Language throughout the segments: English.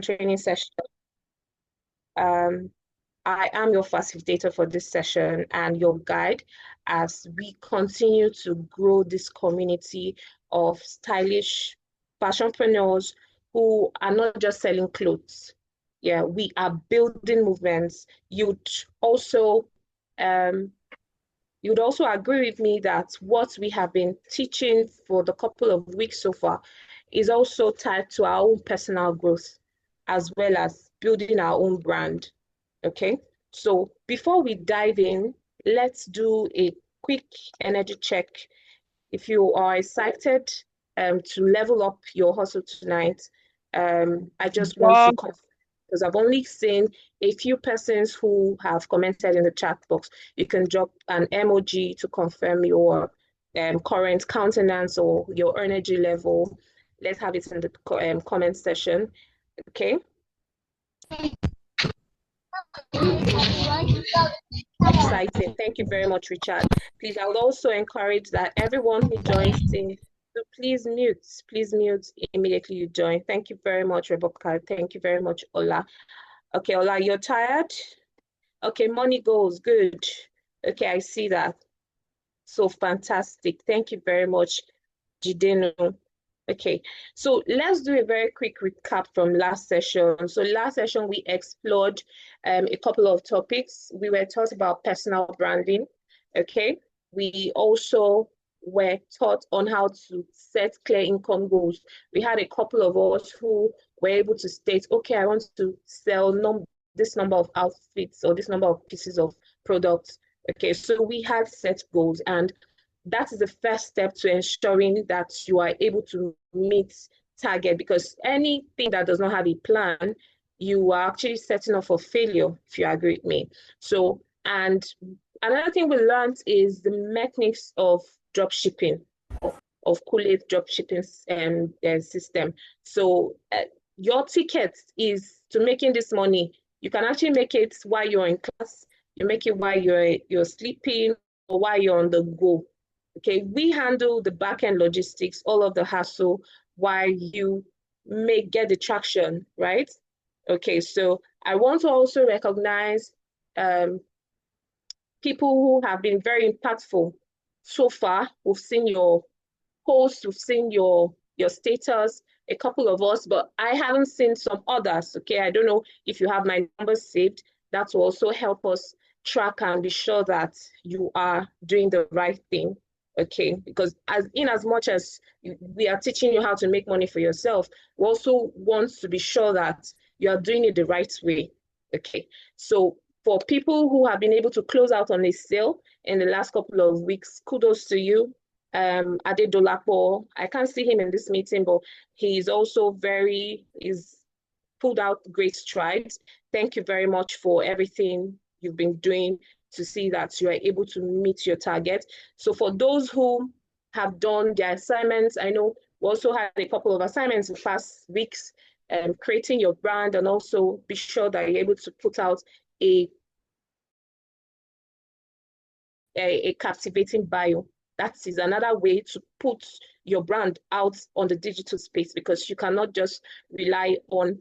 training session. I am your facilitator for this session and your guide as we continue to grow this community of stylish fashionpreneurs who are not just selling clothes. Yeah, we are building movements. Um, you'd also agree with me that what we have been teaching for the couple of weeks so far is also tied to our own personal growth as well as building our own brand. Okay, so before we dive in, let's do a quick energy check. If you are excited to level up your hustle tonight, I just want to confirm because I've only seen a few persons who have commented in the chat box. You can drop an emoji to confirm your current countenance or your energy level. Let's have it in the comment section. Okay. Exciting. Thank you very much, Richard. Please, I would also encourage that everyone who joins in to please mute immediately you join. Thank you very much, Rebecca. Thank you very much, Ola. Okay, Ola, you're tired? Okay, money goes. Good. Okay, I see that. So fantastic. Thank you very much, Jidenu. Okay, so let's do a very quick recap from last session. So last session, we explored a couple of topics. We were taught about personal branding, okay? We also were taught on how to set clear income goals. We had a couple of us who were able to state, okay, I want to sell this number of outfits or this number of pieces of products. Okay, so we had set goals, and that is the first step to ensuring that you are able to meet target, because anything that does not have a plan, you are actually setting up for failure, if you agree with me. So, and another thing we learned is the mechanics of drop shipping, of Culate drop shipping system. So your ticket is to making this money. You can actually make it while you're in class, you make it while you're sleeping, or while you're on the go. Okay, we handle the back-end logistics, all of the hassle, while you may get the traction, right? Okay, so I want to also recognize people who have been very impactful so far. We've seen your posts, we've seen your status, a couple of us, but I haven't seen some others, okay? I don't know if you have my number saved. That will also help us track and be sure that you are doing the right thing. Okay, because as much as we are teaching you how to make money for yourself, we also want to be sure that you are doing it the right way. Okay, so for people who have been able to close out on a sale in the last couple of weeks, kudos to you. Ade Dolapo, I can't see him in this meeting, but he's also he's pulled out great strides. Thank you very much for everything you've been doing to see that you are able to meet your target. So for those who have done their assignments, I know we also had a couple of assignments in the past weeks, creating your brand, and also be sure that you're able to put out a captivating bio. That is another way to put your brand out on the digital space, because you cannot just rely on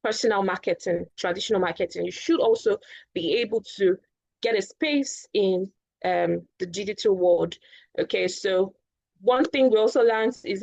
personal marketing, traditional marketing. You should also be able to get a space in the digital world. Okay, so one thing we also learned is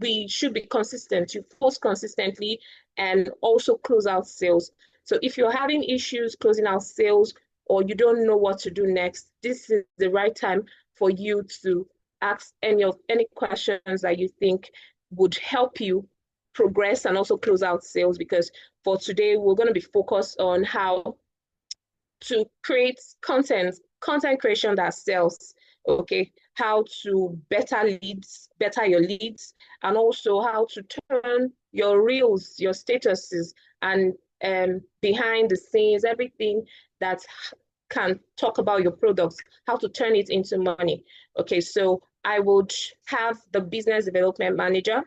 we should be consistent. You post consistently and also close out sales. So if you're having issues closing out sales, or you don't know what to do next, this is the right time for you to ask any questions that you think would help you progress and also close out sales. Because for today, we're going to be focused on how to create content creation that sells, okay? How to better your leads, and also how to turn your reels, your statuses, and behind the scenes, everything that can talk about your products, how to turn it into money. Okay, so I would have the business development manager,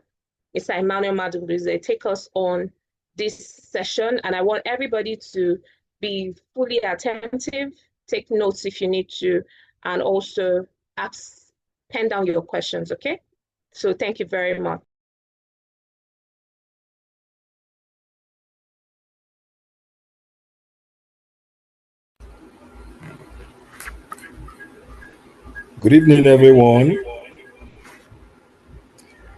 Mr. Emmanuel Madubuze, take us on this session, and I want everybody to be fully attentive, take notes if you need to, and also pen down your questions, okay? So thank you very much. Good evening, everyone.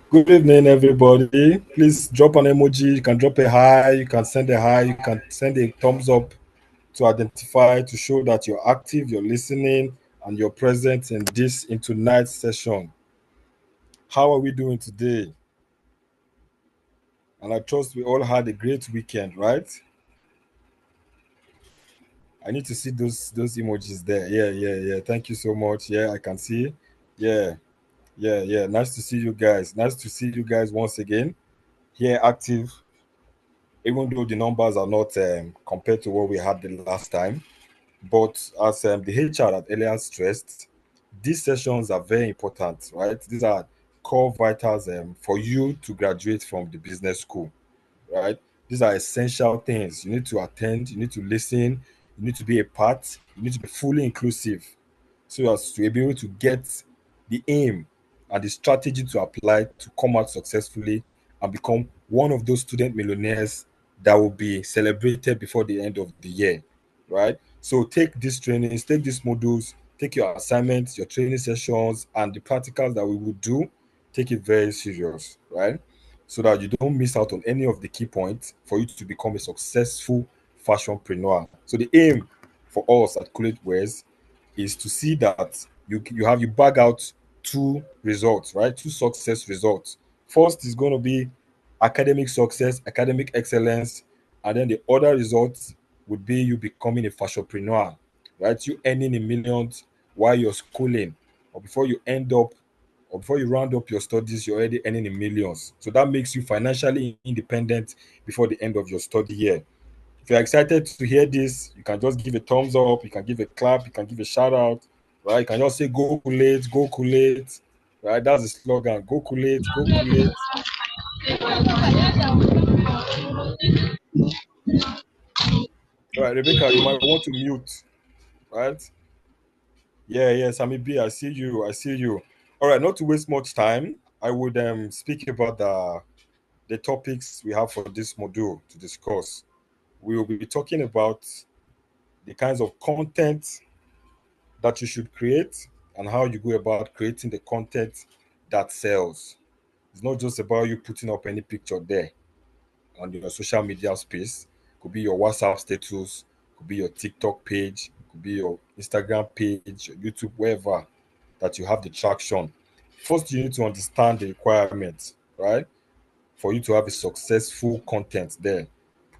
Good evening, everybody. Please drop an emoji. You can drop a hi. You can send a hi. You can send a thumbs up to identify to show that you're active, you're listening, and you're present in tonight's session. How are we doing today? And I trust we all had a great weekend, right? I need to see those emojis there. Yeah. Thank you so much. Yeah, I can see. Yeah, yeah. Nice to see you guys. Nice to see you guys once again here active, even though the numbers are not compared to what we had the last time. But as the HR had earlier stressed, these sessions are very important, right? These are core vitals for you to graduate from the business school, right? These are essential things. You need to attend, you need to listen, you need to be a part, you need to be fully inclusive so as to be able to get the aim and the strategy to apply to come out successfully and become one of those student millionaires that will be celebrated before the end of the year, right? So take these trainings, take these modules, take your assignments, your training sessions, and the practicals that we will do. Take it very serious, right? So that you don't miss out on any of the key points for you to become a successful fashionpreneur. So the aim for us at Culate Wears is to see that you bag out two results, right? Two success results. First is going to be academic success, academic excellence, and then the other results would be you becoming a fashionpreneur, right? You earning in millions while you're schooling, or before you end up, or before you round up your studies, you're already earning in millions. So that makes you financially independent before the end of your study year. If you're excited to hear this, you can just give a thumbs up, you can give a clap, you can give a shout out, right? You can just say go Culate, go Culate, right? That's the slogan. Go Culate, go Culate. All right, Rebecca, you might want to mute, right? Yeah, Sammy B, I see you, I see you. All right, not to waste much time, I would speak about the topics we have for this module to discuss. We will be talking about the kinds of content that you should create and how you go about creating the content that sells. It's not just about you putting up any picture there on your social media space. Could be your WhatsApp status, could be your TikTok page, could be your Instagram page, your YouTube, wherever that you have the traction. First, you need to understand the requirements, right? For you to have a successful content there.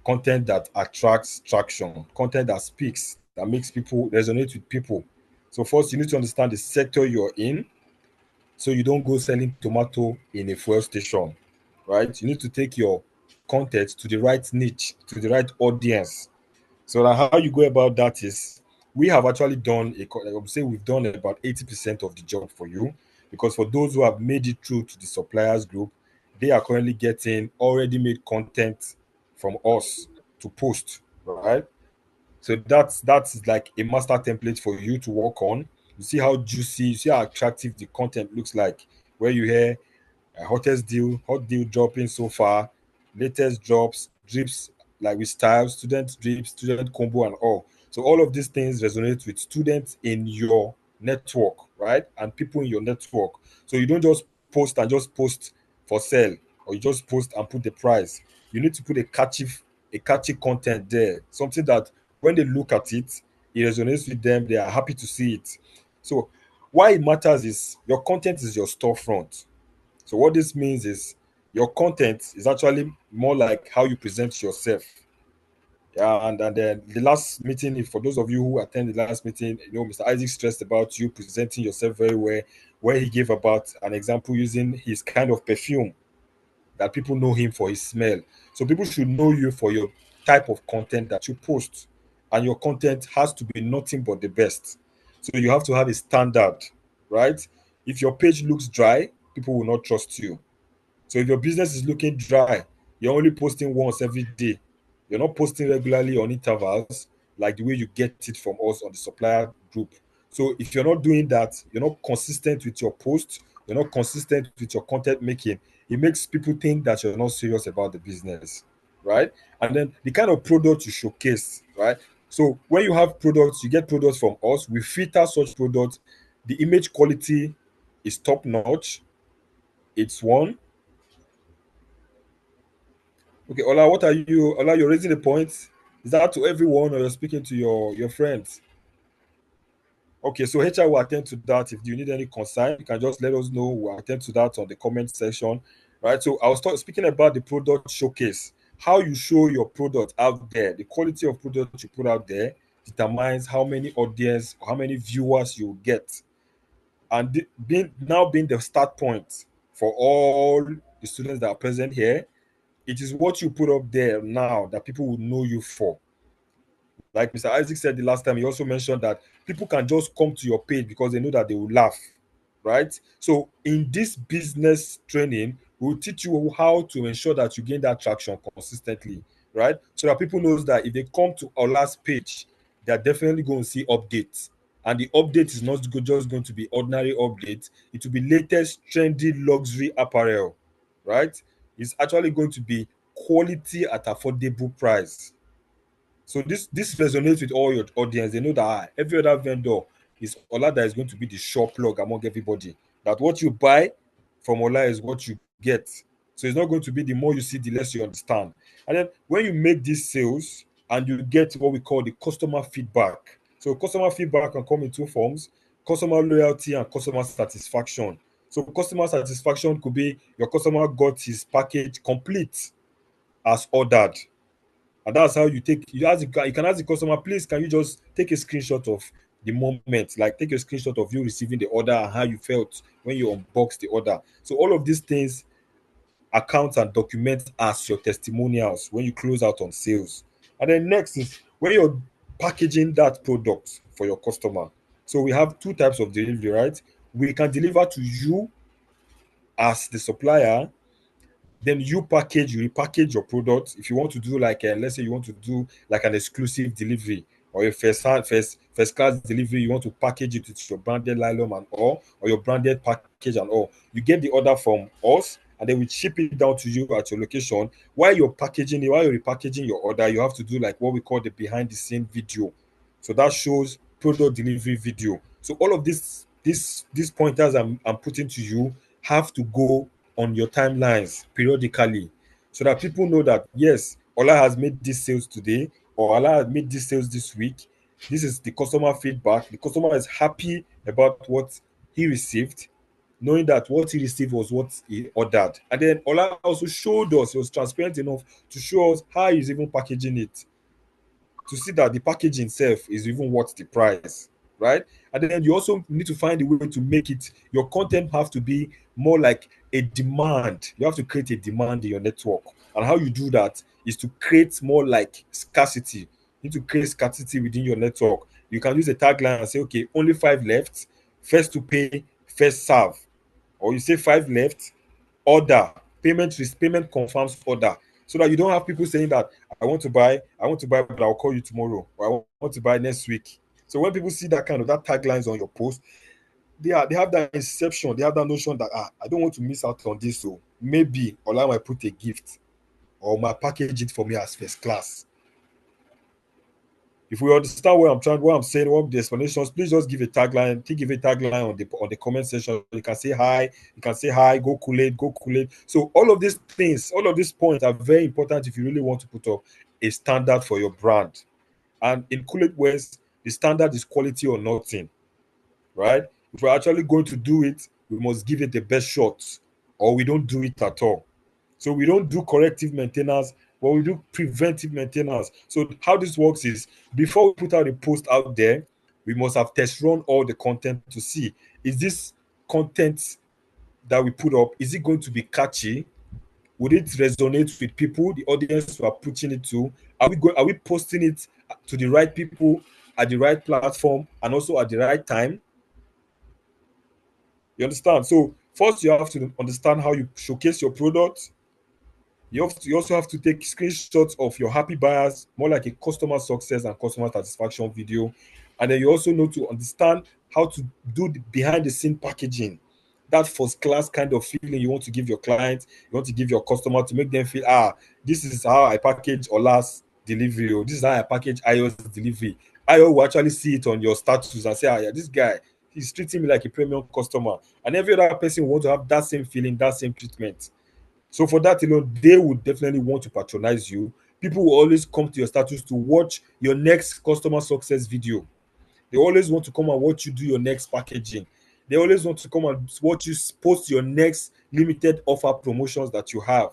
Content that attracts traction, content that speaks, that makes people resonate with people. So first, you need to understand the sector you're in, so you don't go selling tomato in a fuel station, right? You need to take your content to the right niche, to the right audience. So now how you go about that is we have actually done I would say we've done about 80% of the job for you, because for those who have made it through to the suppliers group, they are currently getting already made content from us to post, right? So that's like a master template for you to work on. You see how juicy, you see how attractive the content looks like, where you hear hot deal dropping so far, latest drops, drips like with style, student drips, student combo, and all. So all of these things resonate with students in your network, right? And people in your network. So you don't just post for sale, or you just post and put the price. You need to put a catchy content there, something that when they look at it, it resonates with them. They are happy to see it. So why it matters is your content is your storefront. So what this means is your content is actually more like how you present yourself. Yeah, and then the last meeting, if for those of you who attend the last meeting, Mr. Isaac stressed about you presenting yourself very well, where he gave about an example using his kind of perfume that people know him for his smell. So people should know you for your type of content that you post. And your content has to be nothing but the best. So you have to have a standard, right? If your page looks dry, people will not trust you. So if your business is looking dry, you're only posting once every day. You're not posting regularly on intervals like the way you get it from us on the supplier group. So if you're not doing that, you're not consistent with your posts, you're not consistent with your content making, it makes people think that you're not serious about the business, right? And then the kind of product you showcase, right? So when you have products, you get products from us, we filter such products The image quality is top notch. It's one. Okay, Ola, what are you? Ola, you're raising a point. Is that to everyone, or you're speaking to your friends? Okay, so HR will attend to that. If you need any concern, you can just let us know. We'll attend to that on the comment section. Right. So I was speaking about the product showcase. How you show your product out there, the quality of product you put out there determines how many audience or how many viewers you get. And being the start point for all the students that are present here, it is what you put up there now that people will know you for. Like Mr. Isaac said the last time, he also mentioned that people can just come to your page because they know that they will laugh, right? So in this business training, we'll teach you how to ensure that you gain that traction consistently, right? So that people knows that if they come to our last page, they're definitely going to see updates. And the update is not just going to be ordinary updates. It will be latest trendy luxury apparel, right? It's actually going to be quality at affordable price. So this resonates with all your audience. They know that every other vendor is Ola that is going to be the sure plug among everybody. That what you buy from Ola is what you get. So it's not going to be the more you see, the less you understand. And then when you make these sales and you get what we call the customer feedback. So customer feedback can come in two forms: customer loyalty and customer satisfaction. So customer satisfaction could be your customer got his package complete as ordered, and that's how you take you ask you can ask the customer, please can you just take a screenshot of the moment, like take a screenshot of you receiving the order and how you felt when you unboxed the order. So all of these things account and document as your testimonials when you close out on sales. And then next is when you're packaging that product for your customer. So we have two types of delivery, right? We can deliver to you as the supplier, then you repackage your product. If you want to do like let's say you want to do like an exclusive delivery or a first class delivery, you want to package it with your branded nylon and all, or your branded package and all. You get the order from us, and then we ship it down to you at your location. While you're packaging it, while you're repackaging your order, you have to do like what we call the behind the scene video. So that shows product delivery video. So all of these pointers I'm putting to you have to go on your timelines periodically, so that people know that yes, Ola has made this sales today, or Ola has made this sales this week. This is the customer feedback. The customer is happy about what he received, knowing that what he received was what he ordered. And then Ola also showed us, he was transparent enough to show us how he's even packaging it, to see that the packaging itself is even worth the price, right? And then you also need to find a way to make it, your content have to be more like a demand. You have to create a demand in your network. And how you do that is to create more like scarcity. You need to create scarcity within your network. You can use a tagline and say, okay, only five left, first to pay, first serve. Or you say five left, order, payment confirms order, so that you don't have people saying that I want to buy, but I'll call you tomorrow, or I want to buy next week. So when people see that kind of that taglines on your post, they have that inception, they have that notion that I don't want to miss out on this, so maybe Ola might put a gift or might package it for me as first class. If we understand what I'm saying, what the explanations, please just give a tagline. Give a tagline on the comment section. You can say hi. You can say hi. Go Culate. Go Culate. So all of these things, all of these points are very important if you really want to put up a standard for your brand. And in Culate West, the standard is quality or nothing, right? If we're actually going to do it, we must give it the best shot, or we don't do it at all. So we don't do corrective maintenance, but we do preventive maintenance. So how this works is, before we put out a post out there, we must have test run all the content to see, is this content that we put up, is it going to be catchy? Would it resonate with people, the audience we are putting it to? Are we posting it to the right people at the right platform and also at the right time? You understand? So first you have to understand how you showcase your product. You also have to take screenshots of your happy buyers, more like a customer success and customer satisfaction video. And then you also know to understand how to do the behind the scene packaging. That first class kind of feeling you want to give your client, you want to give your customer, to make them feel, this is how I package Ola's delivery, or this is how I package Ayo's delivery. Ayo will actually see it on your status and say, yeah, this guy, he's treating me like a premium customer, and every other person wants to have that same feeling, that same treatment. So for that alone, they would definitely want to patronize you. People will always come to your status to watch your next customer success video. They always want to come and watch you do your next packaging. They always want to come and watch you post your next limited offer promotions that you have.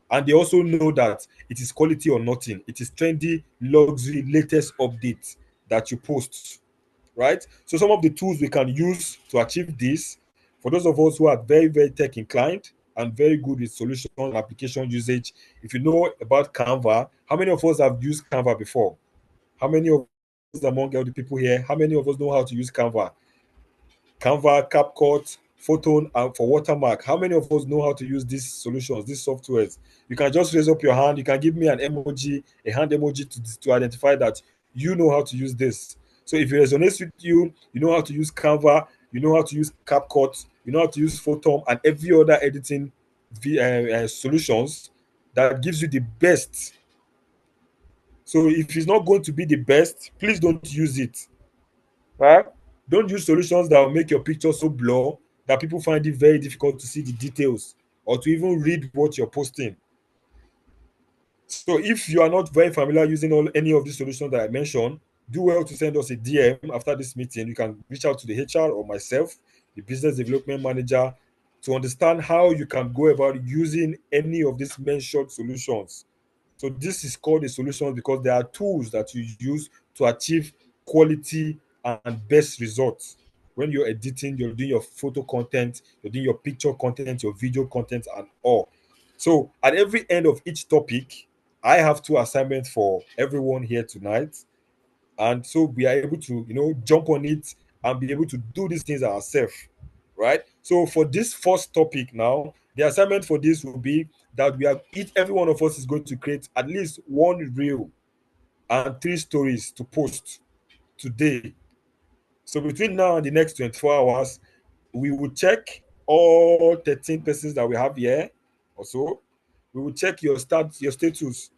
And they also know that it is quality or nothing. It is trendy, luxury, latest update that you post, right? So some of the tools we can use to achieve this, for those of us who are very, very tech inclined and very good with solution and application usage, if you know about Canva, how many of us have used Canva before? How many of us among all the people here, how many of us know how to use Canva? Canva, CapCut, Photon, and for watermark. How many of us know how to use these solutions, these softwares? You can just raise up your hand. You can give me an emoji, a hand emoji to identify that you know how to use this. So if it resonates with you, you know how to use Canva, you know how to use CapCut, you know how to use Photon and every other editing solutions that gives you the best. So if it's not going to be the best, please don't use it. Right? Don't use solutions that will make your picture so blur that people find it very difficult to see the details or to even read what you're posting. So if you are not very familiar using any of these solutions that I mentioned, do well to send us a DM after this meeting. You can reach out to the HR or myself, the business development manager, to understand how you can go about using any of these mentioned solutions. So this is called a solution because there are tools that you use to achieve quality and best results. When you're editing, you're doing your photo content, you're doing your picture content, your video content, and all. So at every end of each topic, I have two assignments for everyone here tonight. And so we are able to, jump on it and be able to do these things ourselves. Right? So for this first topic now, the assignment for this will be that every one of us is going to create at least one reel and three stories to post today. So between now and the next 24 hours, we will check all 13 persons that we have here or so. We will check your status.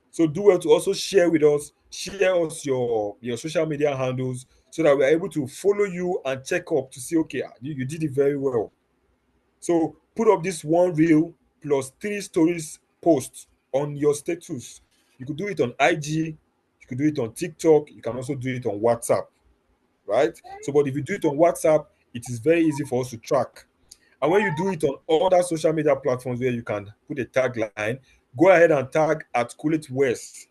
So do well to also share us your social media handles so that we are able to follow you and check up to see, okay, you did it very well. So put up this one reel plus three stories posts on your status. You could do it on IG, you could do it on TikTok, you can also do it on WhatsApp, right? So, but if you do it on WhatsApp, it is very easy for us to track. And when you do it on other social media platforms where you can put a tagline, go ahead and tag at Culate West.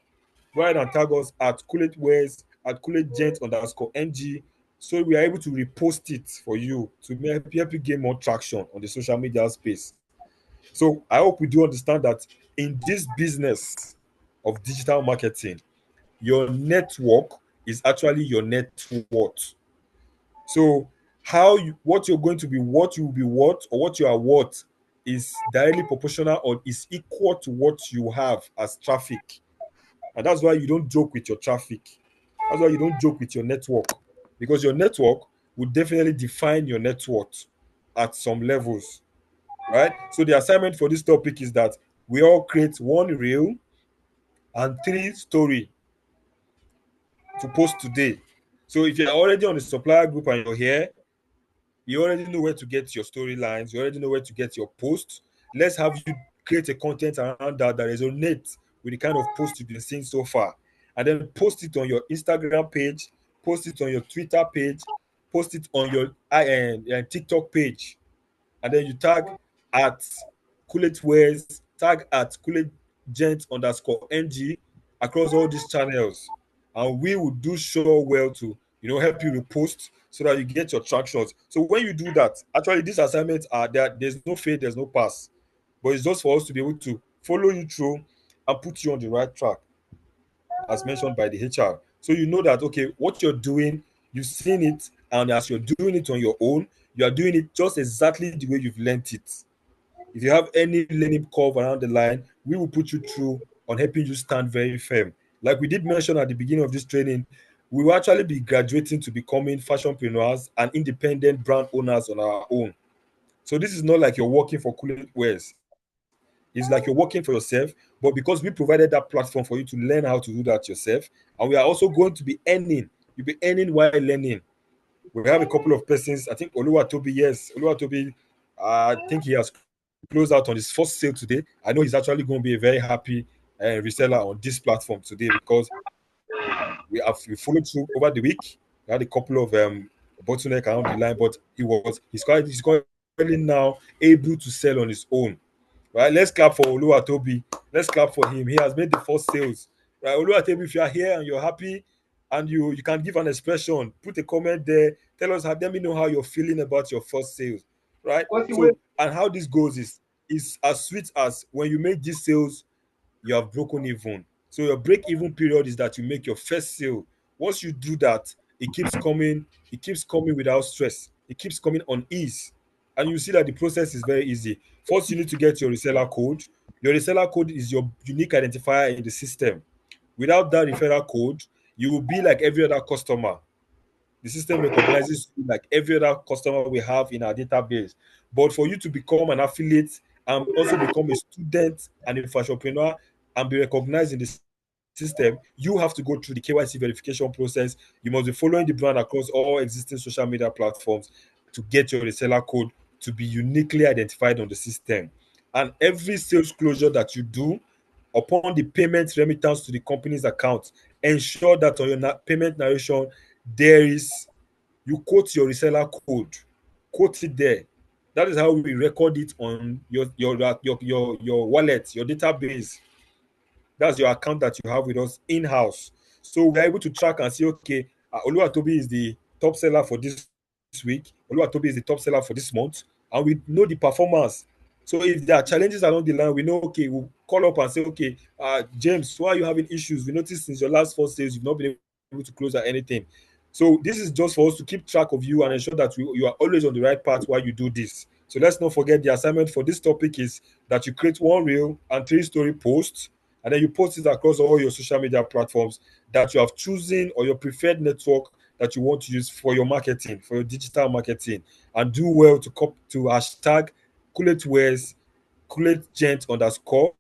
Go ahead and tag us at Culate West, at Culate Gent underscore NG, so we are able to repost it for you to help you gain more traction on the social media space. So I hope we do understand that in this business of digital marketing, your network is actually your net worth. So what you're going to be, what you will be worth, or what you are worth is directly proportional or is equal to what you have as traffic. And that's why you don't joke with your traffic. That's why you don't joke with your network. Because your network will definitely define your net worth at some levels. Right? So the assignment for this topic is that we all create one reel and three story to post today. So if you're already on the supplier group and you're here, you already know where to get your storylines, you already know where to get your posts. Let's have you create a content around that resonates with the kind of post you've been seeing so far. And then post it on your Instagram page, post it on your Twitter page, post it on your TikTok page. And then you tag at Culate Wares, tag at Culate Gent underscore NG across all these channels. And we will do sure well to help you repost so that you get your tractions. So when you do that, actually these assignments are there, there's no fail, there's no pass. But it's just for us to be able to follow you through and put you on the right track, as mentioned by the HR. So you know that okay, what you're doing, you've seen it, and as you're doing it on your own, you are doing it just exactly the way you've learned it. If you have any learning curve around the line, we will put you through on helping you stand very firm. Like we did mention at the beginning of this training, we will actually be graduating to becoming fashionpreneurs and independent brand owners on our own. So this is not like you're working for Culate Wares. It's like you're working for yourself, but because we provided that platform for you to learn how to do that yourself, and we are also going to be earning. You'll be earning while learning. We have a couple of persons. I think Oluwatobi, yes, Oluwatobi. I think he has closed out on his first sale today. I know he's actually going to be a very happy reseller on this platform today because we followed through over the week. We had a couple of bottleneck around the line, but he's currently now able to sell on his own. Right? Let's clap for Oluwatobi. Let's clap for him. He has made the first sales. Right, Oluwatobi, if you are here and you're happy and you can give an expression, put a comment there. Tell us, let me know how you're feeling about your first sales. Right? So, and how this goes is as sweet as when you make these sales, you have broken even. So your break even period is that you make your first sale. Once you do that, it keeps coming without stress. It keeps coming on ease. And you see that the process is very easy. First, you need to get your reseller code. Your reseller code is your unique identifier in the system. Without that referral code, you will be like every other customer. The system recognizes you like every other customer we have in our database. But for you to become an affiliate and also become a student and an entrepreneur and be recognized in the system, you have to go through the KYC verification process. You must be following the brand across all existing social media platforms to get your reseller code to be uniquely identified on the system. And every sales closure that you do upon the payment remittance to the company's account, ensure that on your payment narration there is you quote your reseller code, quote it there. That is how we record it on your wallet, your database. That's your account that you have with us in house. So we're able to track and see, okay, Oluwatobi is the top seller for this week. Oluwatobi is the top seller for this month, and we know the performance. So if there are challenges along the line, we know, okay, we'll call up and say, okay, James, why are you having issues? We noticed since your last 4 sales, you've not been able to close at anything. So this is just for us to keep track of you and ensure that you are always on the right path while you do this. So let's not forget the assignment for this topic is that you create one reel and three-story posts, and then you post it across all your social media platforms that you have chosen or your preferred network that you want to use for your marketing, for your digital marketing, and do well to hashtag Culate Wears, Culate Gent underscore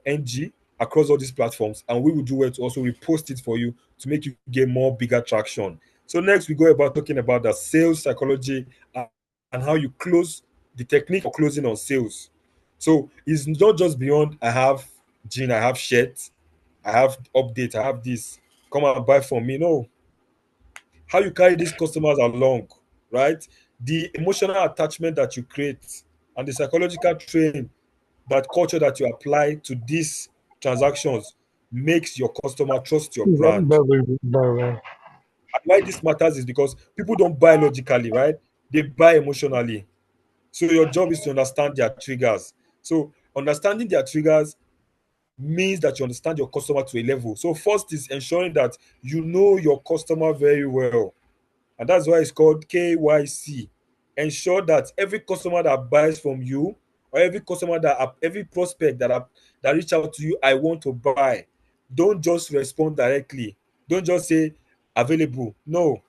NG across all these platforms, and we will do well to also repost it for you to make you get more bigger traction. So next we go about talking about the sales psychology and how you close the technique for closing on sales. So it's not just beyond I have jean, I have shirt, I have update, I have this. Come and buy from me. No, how you carry these customers along, right? The emotional attachment that you create and the psychological training, that culture that you apply to these transactions makes your customer trust your brand. Very. And why this matters is because people don't buy logically, right? They buy emotionally. So your job is to understand their triggers. So understanding their triggers means that you understand your customer to a level. So first is ensuring that you know your customer very well. And that's why it's called KYC. Ensure that every customer that buys from you, or every prospect that reach out to you, I want to buy. Don't just respond directly. Don't just say available. No,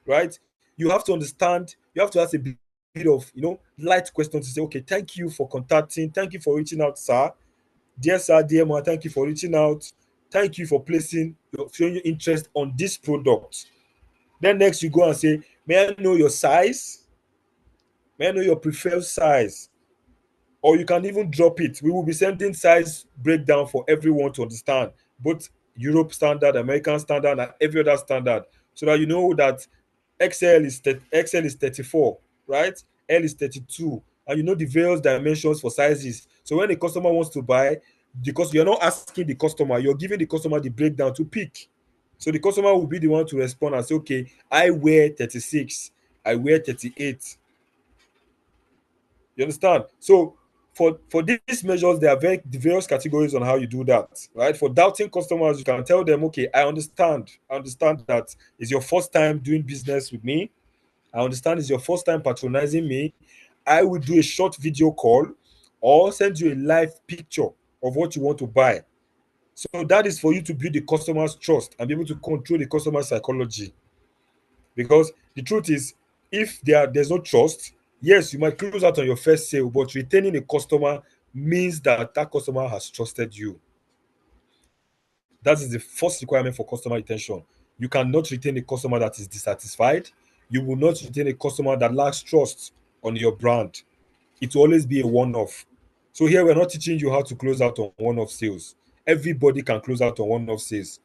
right? You have to understand. You have to ask a bit of light questions to say, okay, thank you for contacting, thank you for reaching out, sir. Dear sir, dear ma, thank you for reaching out. Thank you for showing your interest on this product. Then next you go and say, may I know your size? May I know your preferred size? Or you can even drop it. We will be sending size breakdown for everyone to understand, both Europe standard, American standard, and every other standard, so that you know that XL is 34, right? L is 32, and you know the various dimensions for sizes. So when the customer wants to buy, because you're not asking the customer, you're giving the customer the breakdown to pick. So the customer will be the one to respond and say, okay, I wear 36, I wear 38. You understand? So for these measures, there are the various categories on how you do that, right? For doubting customers, you can tell them, okay, I understand that it's your first time doing business with me. I understand it's your first time patronizing me. I will do a short video call or send you a live picture of what you want to buy. So that is for you to build the customer's trust and be able to control the customer psychology. Because the truth is, if there's no trust, yes, you might close out on your first sale, but retaining a customer means that that customer has trusted you. That is the first requirement for customer retention. You cannot retain a customer that is dissatisfied. You will not retain a customer that lacks trust on your brand. It will always be a one-off. So here we're not teaching you how to close out on one-off sales. Everybody can close out on one-off sales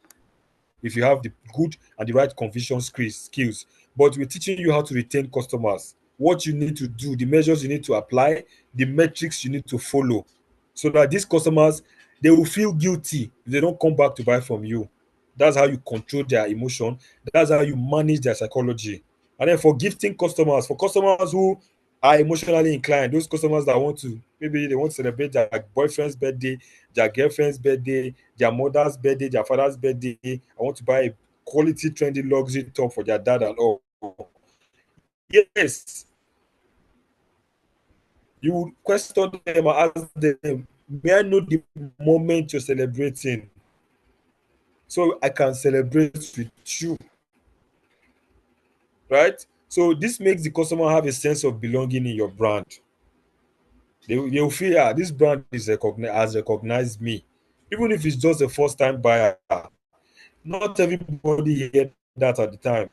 if you have the good and the right conversion skills. But we're teaching you how to retain customers, what you need to do, the measures you need to apply, the metrics you need to follow, so that these customers, they will feel guilty if they don't come back to buy from you. That's how you control their emotion. That's how you manage their psychology. And then for gifting customers, for customers who are emotionally inclined, those customers that want to, maybe they want to celebrate their boyfriend's birthday, their girlfriend's birthday, their mother's birthday, their father's birthday. I want to buy a quality, trendy luxury top for their dad and all. Yes, you would question them and ask them, may I know the moment you're celebrating so I can celebrate with you, right? So this makes the customer have a sense of belonging in your brand. They'll feel, ah, this brand has recognized me. Even if it's just a first time buyer, not everybody hear that at the time.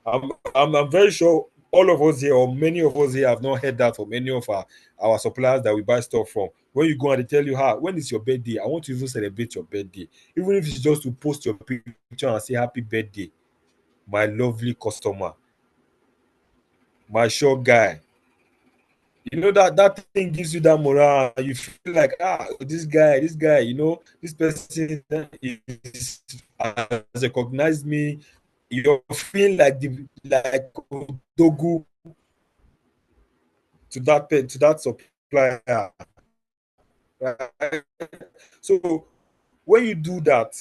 I'm very sure all of us here, or many of us here, have not heard that from any of our suppliers that we buy stuff from. When you go and they tell you, when is your birthday? I want to even celebrate your birthday. Even if it's just to post your picture and say happy birthday, my lovely customer, my sure guy. You know that thing gives you that morale. You feel like, this guy, this person has recognized me. You're feeling like the like Dogu to that supplier. Right? So when you do that,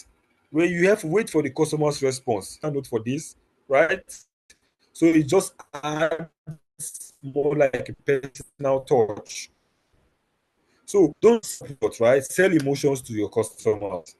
when you have to wait for the customer's response, note for this, right? So it just adds more like a personal touch. So don't right? Sell emotions to your customers.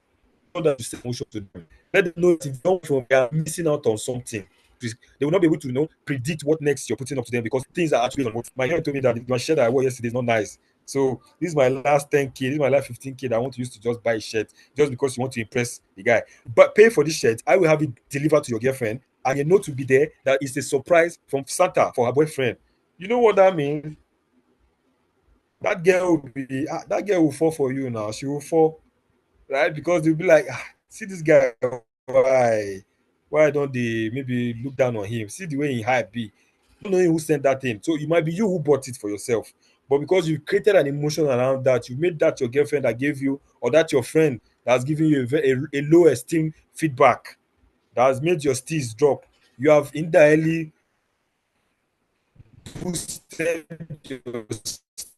Know that you sell emotions to them. Let them know that if you don't from they are missing out on something. They will not be able to predict what next you're putting up to them, because things are actually on what my friend told me that my shirt that I wore yesterday is not nice. So this is my last 10K, this is my last 15K that I want to use to just buy a shirt just because you want to impress the guy. But pay for this shirt, I will have it delivered to your girlfriend, and a note will be there that it's a surprise from Santa for her boyfriend. You know what that means? That girl will fall for you now. She will fall, right? Because they'll be like, see this guy, why don't they maybe look down on him? See the way he hype be. Don't know who sent that in. So it might be you who bought it for yourself. But because you created an emotion around that, you made that your girlfriend that gave you, or that your friend that has given you a low esteem feedback, that has made your steez drop. You have indirectly boosted your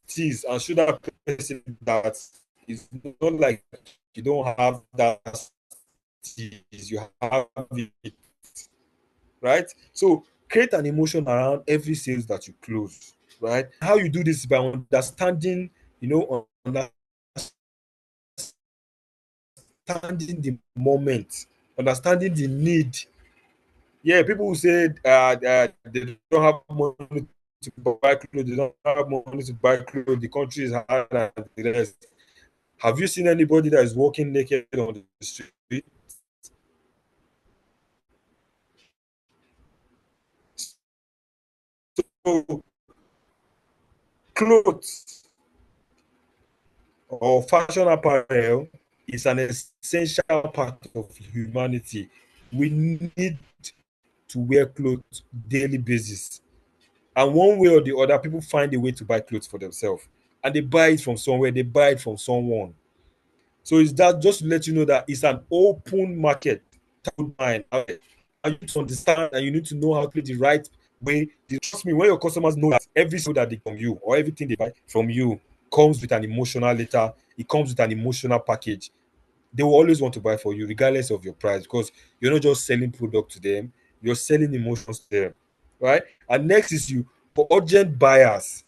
steez and showed that person that it's not like you don't have that steez, you have it, right? So create an emotion around every sales that you close, right? How you do this is by understanding, understanding the moment, understanding the need. Yeah, people who say they don't have money to buy clothes, they don't have money to buy clothes, the country is hard and the rest. Have you seen anybody that is walking naked on the street? So clothes or fashion apparel is an essential part of humanity. We need to wear clothes daily basis. And one way or the other, people find a way to buy clothes for themselves. And they buy it from somewhere, they buy it from someone. So it's that, just to let you know that it's an open market. And you need to understand, and you need to know how to play the right way. Trust me, when your customers know that every sale that they from you, or everything they buy from you, comes with an emotional letter, it comes with an emotional package, they will always want to buy for you regardless of your price, because you're not just selling product to them, you're selling emotions to them, right? And next is you, for urgent buyers.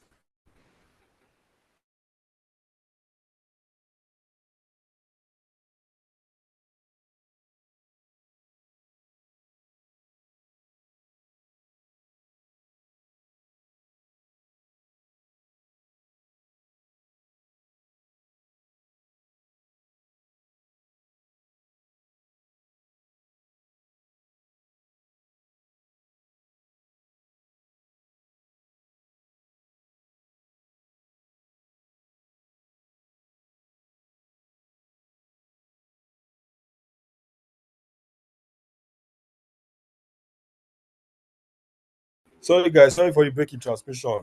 Sorry, guys. Sorry for the breaking transmission.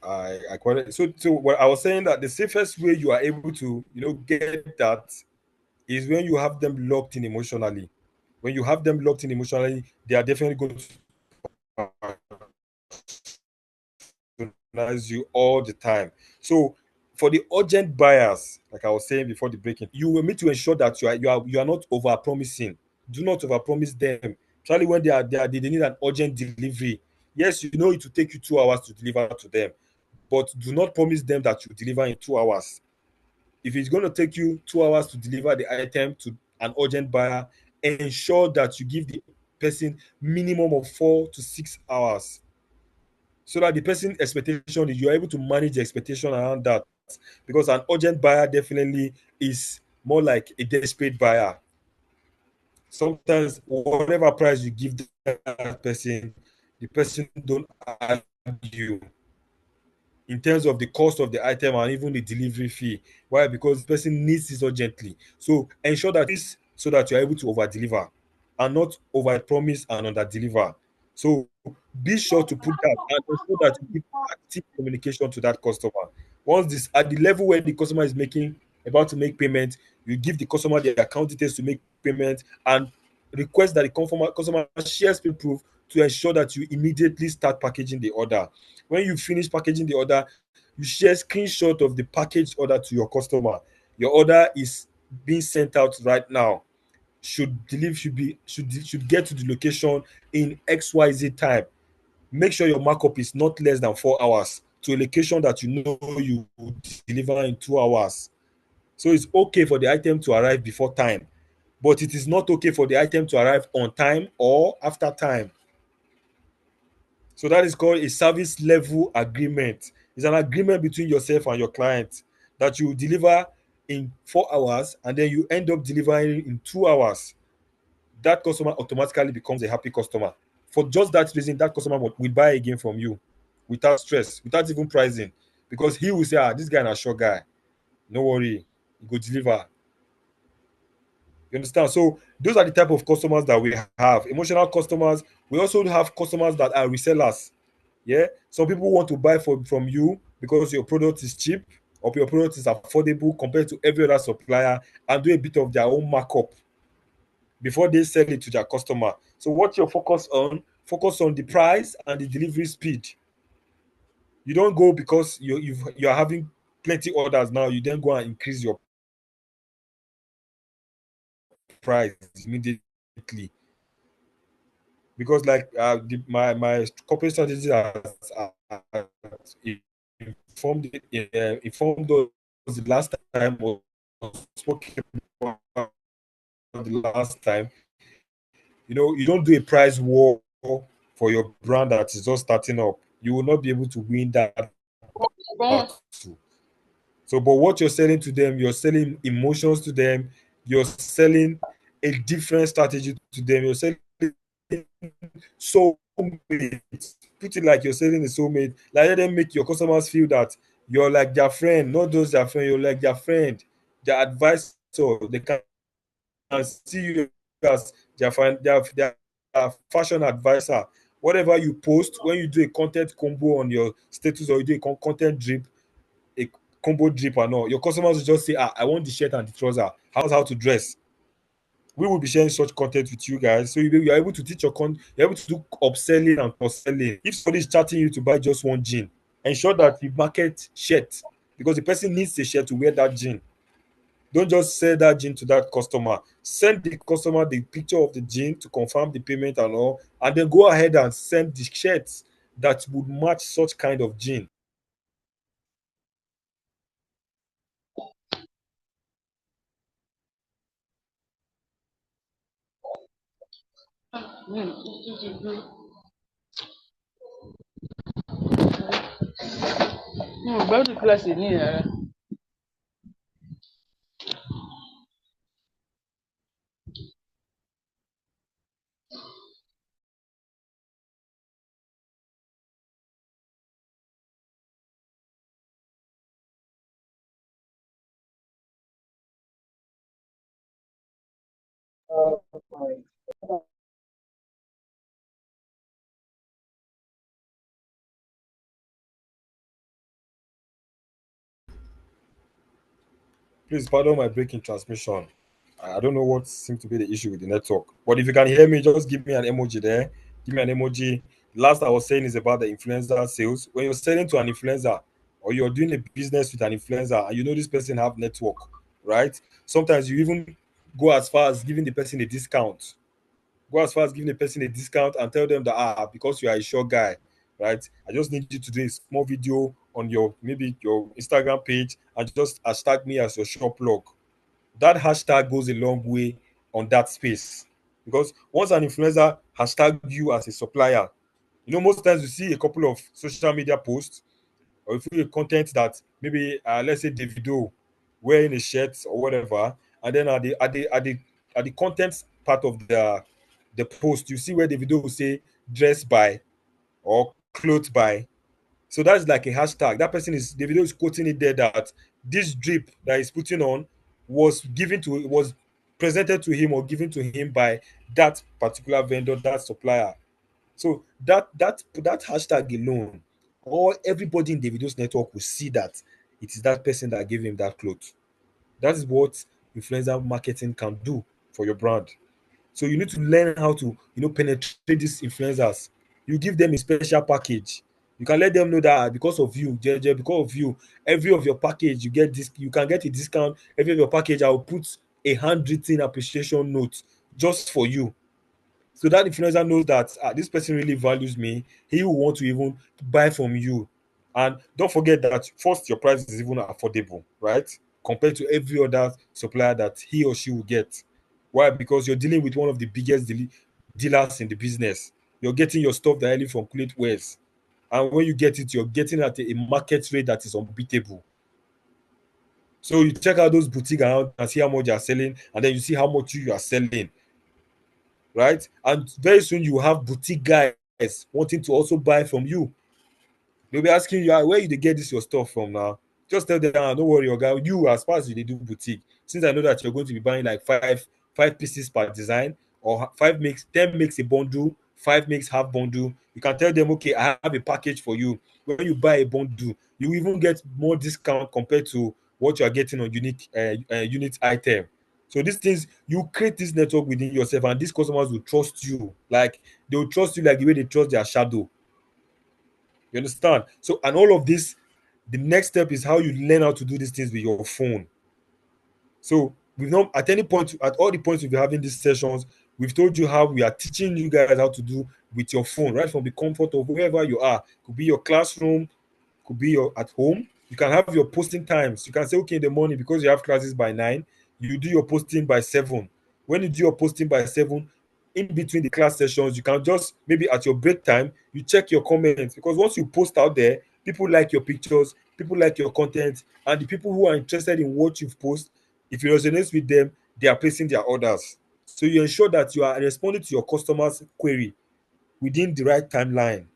I quite so what I was saying that the safest way you are able to get that is when you have them locked in emotionally. When you have them locked in emotionally, they are definitely going to patronize you all the time. So for the urgent buyers, like I was saying before the breaking, you will need to ensure that you are not over promising. Do not over promise them. Especially when they need an urgent delivery. Yes, you know it will take you 2 hours to deliver to them, but do not promise them that you deliver in 2 hours. If it's going to take you 2 hours to deliver the item to an urgent buyer, ensure that you give the person minimum of 4 to 6 hours, so that the person expectation is you're able to manage the expectation around that, because an urgent buyer definitely is more like a desperate buyer. Sometimes whatever price you give that person, the person don't argue in terms of the cost of the item and even the delivery fee. Why? Because the person needs this urgently. So ensure that this so that you're able to over deliver and not over promise and under deliver. So be sure to put that and ensure that you give active communication to that customer. Once this at the level where the customer is making about to make payment, you give the customer the account details to make payment and request that the customer shares proof to ensure that you immediately start packaging the order. When you finish packaging the order, you share screenshot of the packaged order to your customer. Your order is being sent out right now. Should get to the location in XYZ time. Make sure your markup is not less than 4 hours to a location that you know you will deliver in 2 hours. So it's okay for the item to arrive before time, but it is not okay for the item to arrive on time or after time. So that is called a service level agreement. It's an agreement between yourself and your client that you deliver in 4 hours and then you end up delivering in 2 hours. That customer automatically becomes a happy customer. For just that reason, that customer will buy again from you without stress, without even pricing, because he will say, "Ah, this guy is a sure guy. No worry, he go deliver." You understand? So those are the type of customers that we have. Emotional customers. We also have customers that are resellers. Yeah, some people want to buy from you because your product is cheap or your product is affordable compared to every other supplier, and do a bit of their own markup before they sell it to their customer. So what you're focused on, focus on the price and the delivery speed. You don't go because you're having plenty orders now, you then go and increase your price immediately, because like my corporate strategy has informed us the last time, or spoken about the last time. You don't do a price war for your brand that is just starting up. You will not be able to win that battle. So, but what you're selling to them, you're selling emotions to them, you're selling a different strategy to them, you're selling soulmate. Put it like you're selling a soulmate. Like, let them make your customers feel that you're like their friend, not just their friend, you're like their friend, their advisor. They can see you as their fashion advisor. Whatever you post, when you do a content combo on your status, or you do a content drip, a combo drip and all, your customers will just say, "Ah, I want the shirt and the trouser. How to dress." We will be sharing such content with you guys, so you're able to teach you're able to do upselling and cross-selling. If somebody is chatting you to buy just one jean, ensure that you market shirt, because the person needs a shirt to wear that jean. Don't just sell that jean to that customer. Send the customer the picture of the jean to confirm the payment and all, and then go ahead and send the shirts that would match such kind of jean. Back to class ni yara. Please pardon my breaking transmission. I don't know what seems to be the issue with the network. But if you can hear me, just give me an emoji there. Give me an emoji. Last I was saying is about the influencer sales. When you're selling to an influencer or you're doing a business with an influencer and you know this person have network, right? Sometimes you even go as far as giving the person a discount. Go as far as giving the person a discount and tell them that because you are a sure guy, right? I just need you to do a small video on your maybe your Instagram page and just hashtag me as your shop plug. That hashtag goes a long way on that space because once an influencer hashtag you as a supplier, most times you see a couple of social media posts or if you content that maybe let's say Davido wearing a shirt or whatever, and then at the content part of the post, you see where Davido will say dress by or clothes by. So that's like a hashtag. That person is Davido is quoting it there that this drip that he's putting on was presented to him or given to him by that particular vendor, that supplier. So that hashtag alone, all everybody in Davido's network will see that it is that person that gave him that cloth. That is what influencer marketing can do for your brand. So you need to learn how to penetrate these influencers. You give them a special package. You can let them know that because of you, JJ, because of you, every of your package you get this, you can get a discount. Every of your package, I will put a handwritten appreciation note just for you. So that influencer knows that this person really values me. He will want to even buy from you. And don't forget that first, your price is even affordable, right? Compared to every other supplier that he or she will get. Why? Because you're dealing with one of the biggest dealers in the business. You're getting your stuff directly from Culate Wares. And when you get it, you're getting at a market rate that is unbeatable. So you check out those boutiques around and see how much they are selling, and then you see how much you are selling, right? And very soon you have boutique guys wanting to also buy from you. They'll be asking you, where you dey get this your stuff from now? Just tell them, don't worry, oga. You, as far as you dey do boutique, since I know that you're going to be buying like five pieces per design, or five makes 10 makes a bundle, five makes half bundle. You can tell them, okay, I have a package for you. When you buy a bundle, you even get more discount compared to what you are getting on unique unit item. So these things, you create this network within yourself, and these customers will trust you. Like they will trust you like the way they trust their shadow. You understand? So, and all of this, the next step is how you learn how to do these things with your phone. So, we've not at any point, at all the points we've been having these sessions, we've told you how we are teaching you guys how to do with your phone, right from the comfort of wherever you are. Could be your classroom, could be your at home. You can have your posting times. You can say, okay, in the morning, because you have classes by 9, you do your posting by 7. When you do your posting by 7, in between the class sessions, you can just maybe at your break time, you check your comments, because once you post out there, people like your pictures, people like your content, and the people who are interested in what you've posted, if it resonates with them, they are placing their orders. So you ensure that you are responding to your customers' query within the right timeline.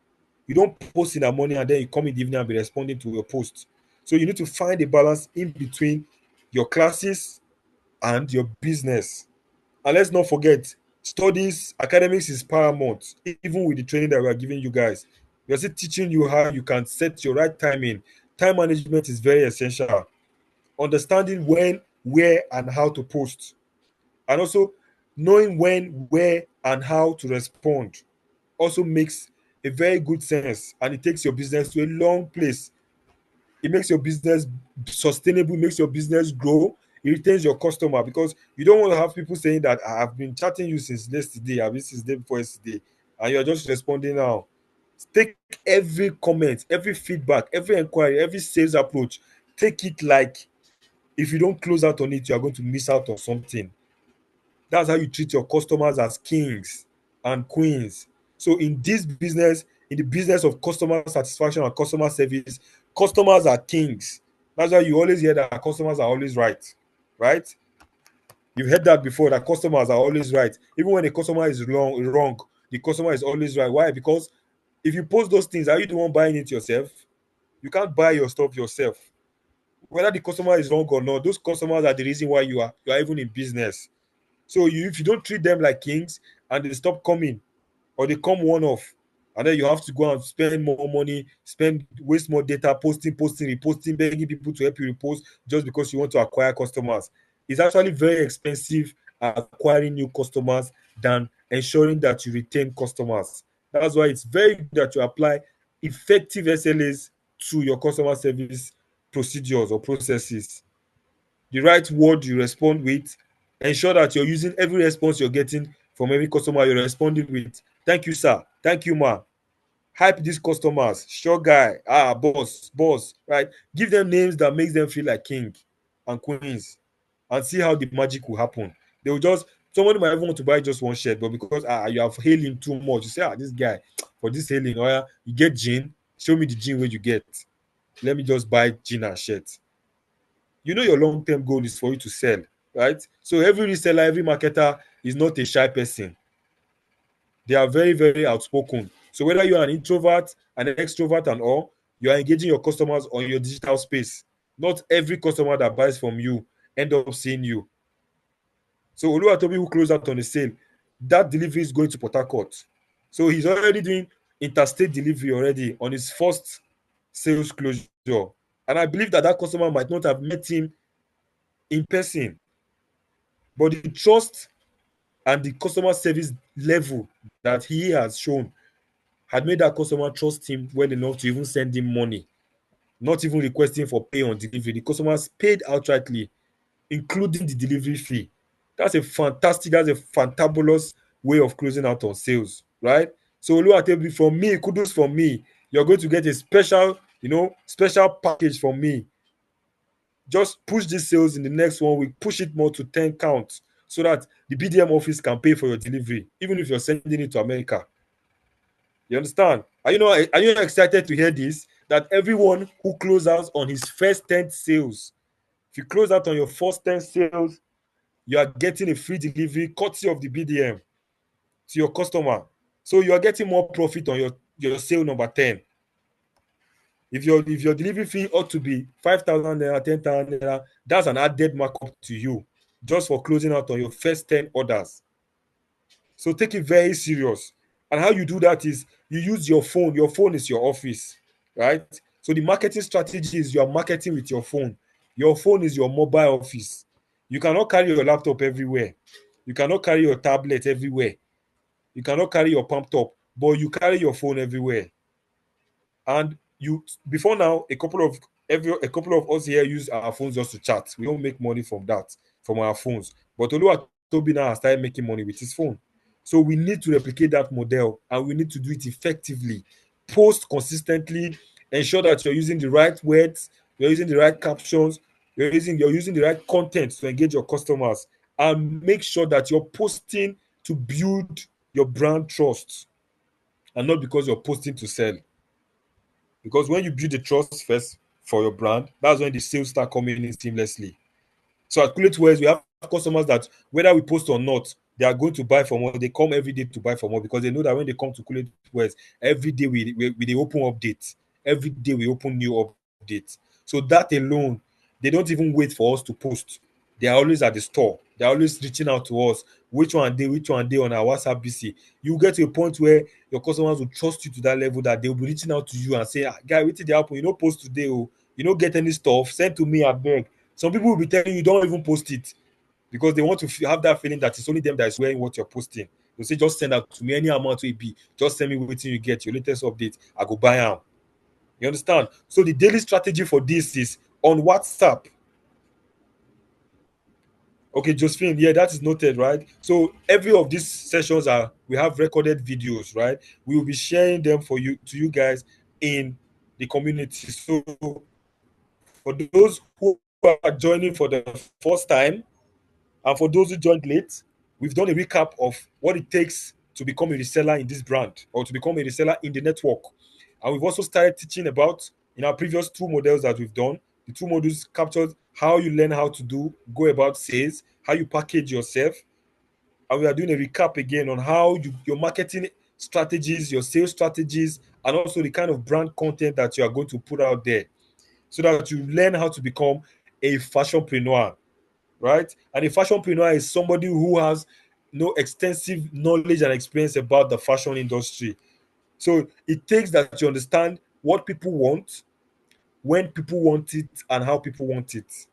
You don't post in the morning and then you come in the evening and be responding to your post. So you need to find a balance in between your classes and your business. And let's not forget, studies, academics is paramount, even with the training that we are giving you guys. We are still teaching you how you can set your right timing. Time management is very essential. Understanding when, where, and how to post. And also knowing when, where, and how to respond also makes a very good sense, and it takes your business to a long place. It makes your business sustainable, makes your business grow. It retains your customer because you don't want to have people saying that I've been chatting you since yesterday, I've been since day before yesterday, and you're just responding now. Take every comment, every feedback, every inquiry, every sales approach. Take it like if you don't close out on it, you are going to miss out on something. That's how you treat your customers as kings and queens. So in this business, in the business of customer satisfaction and customer service, customers are kings. That's why you always hear that customers are always right. Right? You've heard that before, that customers are always right. Even when a customer is wrong, the customer is always right. Why? Because if you post those things, are you the one buying it yourself? You can't buy your stuff yourself. Whether the customer is wrong or not, those customers are the reason why you are even in business. So if you don't treat them like kings and they stop coming or they come one off, And then you have to go and spend more money, spend waste more data, posting, reposting, begging people to help you repost just because you want to acquire customers. It's actually very expensive at acquiring new customers than ensuring that you retain customers. That's why it's very good that you apply effective SLAs to your customer service procedures or processes. The right word you respond with, ensure that you're using every response you're getting from every customer you're responding with. Thank you, sir. Thank you, ma. Hype these customers. Sure guy. Ah, boss, right? Give them names that makes them feel like king and queens, and see how the magic will happen. They will just somebody might even want to buy just one shirt, but because you have hailing too much, you say, this guy for this hailing, oh yeah, you get gin. Show me the gin where you get. Let me just buy gin and shirt. You know your long-term goal is for you to sell, right? So every reseller, every marketer is not a shy person. They are very, very outspoken. So whether you're an introvert, an extrovert, and all, you are engaging your customers on your digital space. Not every customer that buys from you end up seeing you. So Oluwatobi, who closed out on the sale, that delivery is going to Port Harcourt. So he's already doing interstate delivery already on his first sales closure. And I believe that that customer might not have met him in person, but the trust and the customer service level that he has shown had made that customer trust him well enough to even send him money, not even requesting for pay on delivery. The customers paid outrightly, including the delivery fee. That's a fantabulous way of closing out on sales, right? So Oluwatebi, from me, kudos from me. You're going to get a special, special package from me. Just push these sales in the next 1 week, push it more to 10 counts so that the BDM office can pay for your delivery, even if you're sending it to America. You understand? Are you excited to hear this? That everyone who closes out on his first 10 sales, if you close out on your first 10 sales, you are getting a free delivery courtesy of the BDM to your customer. So you are getting more profit on your sale number 10. If your delivery fee ought to be 5,000 naira, 10,000 naira, that's an added markup to you just for closing out on your first 10 orders. So take it very serious. And how you do that is you use your phone. Your phone is your office, right? So the marketing strategy is you are marketing with your phone. Your phone is your mobile office. You cannot carry your laptop everywhere. You cannot carry your tablet everywhere. You cannot carry your pump top, but you carry your phone everywhere. And you before now, a couple of us here use our phones just to chat. We don't make money from that, from our phones. But Oluwatobi now has started making money with his phone. So we need to replicate that model and we need to do it effectively. Post consistently, ensure that you're using the right words, you're using the right captions, you're using the right content to engage your customers, and make sure that you're posting to build your brand trust and not because you're posting to sell. Because when you build the trust first for your brand, that's when the sales start coming in seamlessly. So at Culate, we have customers that whether we post or not, they are going to buy for more. They come every day to buy for more because they know that when they come to Culate, every day we they open updates. Every day we open new updates. So that alone, they don't even wait for us to post. They are always at the store. They're always reaching out to us. Which one day on our WhatsApp BC. You get to a point where your customers will trust you to that level that they'll be reaching out to you and say, guy, wait till they happen. You don't post today, oh, you don't get any stuff. Send to me, I beg. Some people will be telling you don't even post it because they want to have that feeling that it's only them that is wearing what you're posting. They say just send out to me any amount to be. Just send me waiting you get your latest update. I go buy them. You understand? So the daily strategy for this is on WhatsApp. Okay, Josephine, yeah, that is noted, right? So every of these sessions we have recorded videos, right? We will be sharing them for you to you guys in the community. So for those who are joining for the first time, and for those who joined late, we've done a recap of what it takes to become a reseller in this brand or to become a reseller in the network. And we've also started teaching about in our previous two models that we've done. The two modules captured how you learn how to go about sales, how you package yourself. And we are doing a recap again on how your marketing strategies, your sales strategies, and also the kind of brand content that you are going to put out there so that you learn how to become a fashionpreneur, right? And a fashionpreneur is somebody who has no extensive knowledge and experience about the fashion industry. So it takes that you understand what people want, when people want it, and how people want it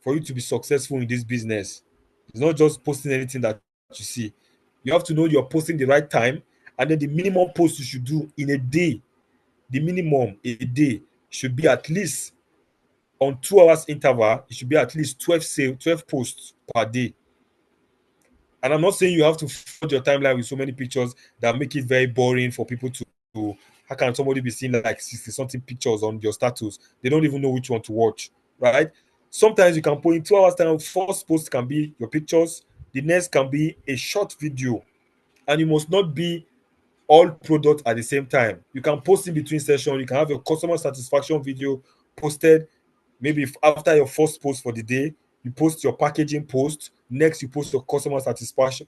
for you to be successful in this business. It's not just posting anything that you see. You have to know you're posting the right time, and then the minimum post you should do in a day, the minimum a day should be at least on 2 hours interval, it should be at least 12 posts per day. And I'm not saying you have to flood your timeline with so many pictures that make it very boring for people to. How can somebody be seeing like 60 something pictures on your status? They don't even know which one to watch, right? Sometimes you can put in 2 hours time. First post can be your pictures, the next can be a short video, and you must not be all products at the same time. You can post in between sessions. You can have your customer satisfaction video posted. Maybe if after your first post for the day, you post your packaging post. Next, you post your customer satisfaction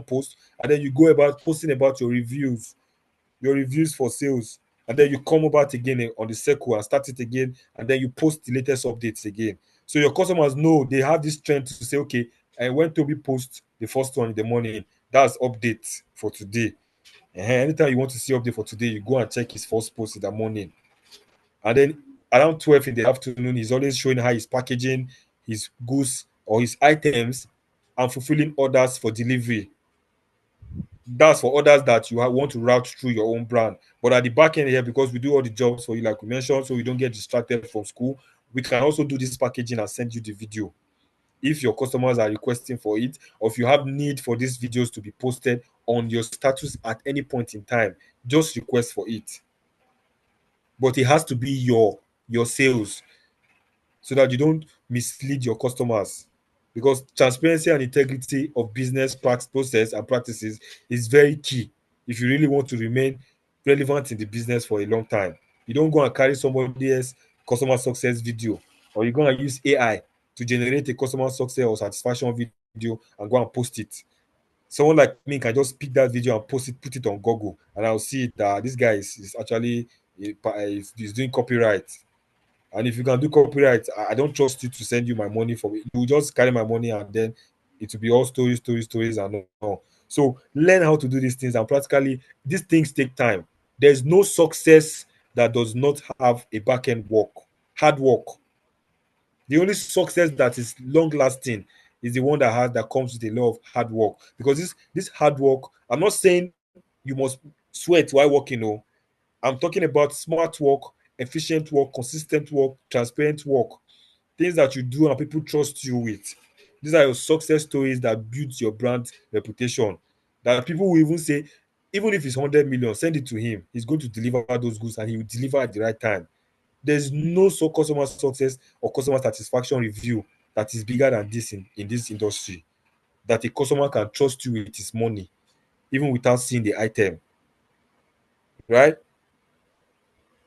post, and then you go about posting about your reviews for sales, and then you come about again on the circle and start it again, and then you post the latest updates again. So your customers know they have this trend to say, okay, and when Toby posts the first one in the morning, that's update for today. Anytime you want to see update for today, you go and check his first post in the morning. And then around 12 in the afternoon, he's always showing how he's packaging his goods or his items and fulfilling orders for delivery. That's for orders that you want to route through your own brand. But at the back end here, because we do all the jobs for you, like we mentioned, so you don't get distracted from school, we can also do this packaging and send you the video if your customers are requesting for it, or if you have need for these videos to be posted on your status at any point in time, just request for it. But it has to be your sales, so that you don't mislead your customers, because transparency and integrity of business process and practices is very key if you really want to remain relevant in the business for a long time. You don't go and carry somebody else's customer success video, or you go and use AI to generate a customer success or satisfaction video and go and post it. Someone like me can just pick that video and post it, put it on Google, and I'll see that this guy is actually is doing copyright. And if you can do copyright, I don't trust you to send you my money for it. You just carry my money, and then it will be all stories, and all. So learn how to do these things. And practically, these things take time. There's no success that does not have a back end work, hard work. The only success that is long lasting is the one that comes with a lot of hard work. Because this hard work, I'm not saying you must sweat while working. No, I'm talking about smart work, efficient work, consistent work, transparent work, things that you do and people trust you with. These are your success stories that builds your brand reputation. That people will even say, even if it's 100 million, send it to him. He's going to deliver those goods, and he will deliver at the right time. There's no customer success or customer satisfaction review that is bigger than this in this industry. That a customer can trust you with his money, even without seeing the item, right?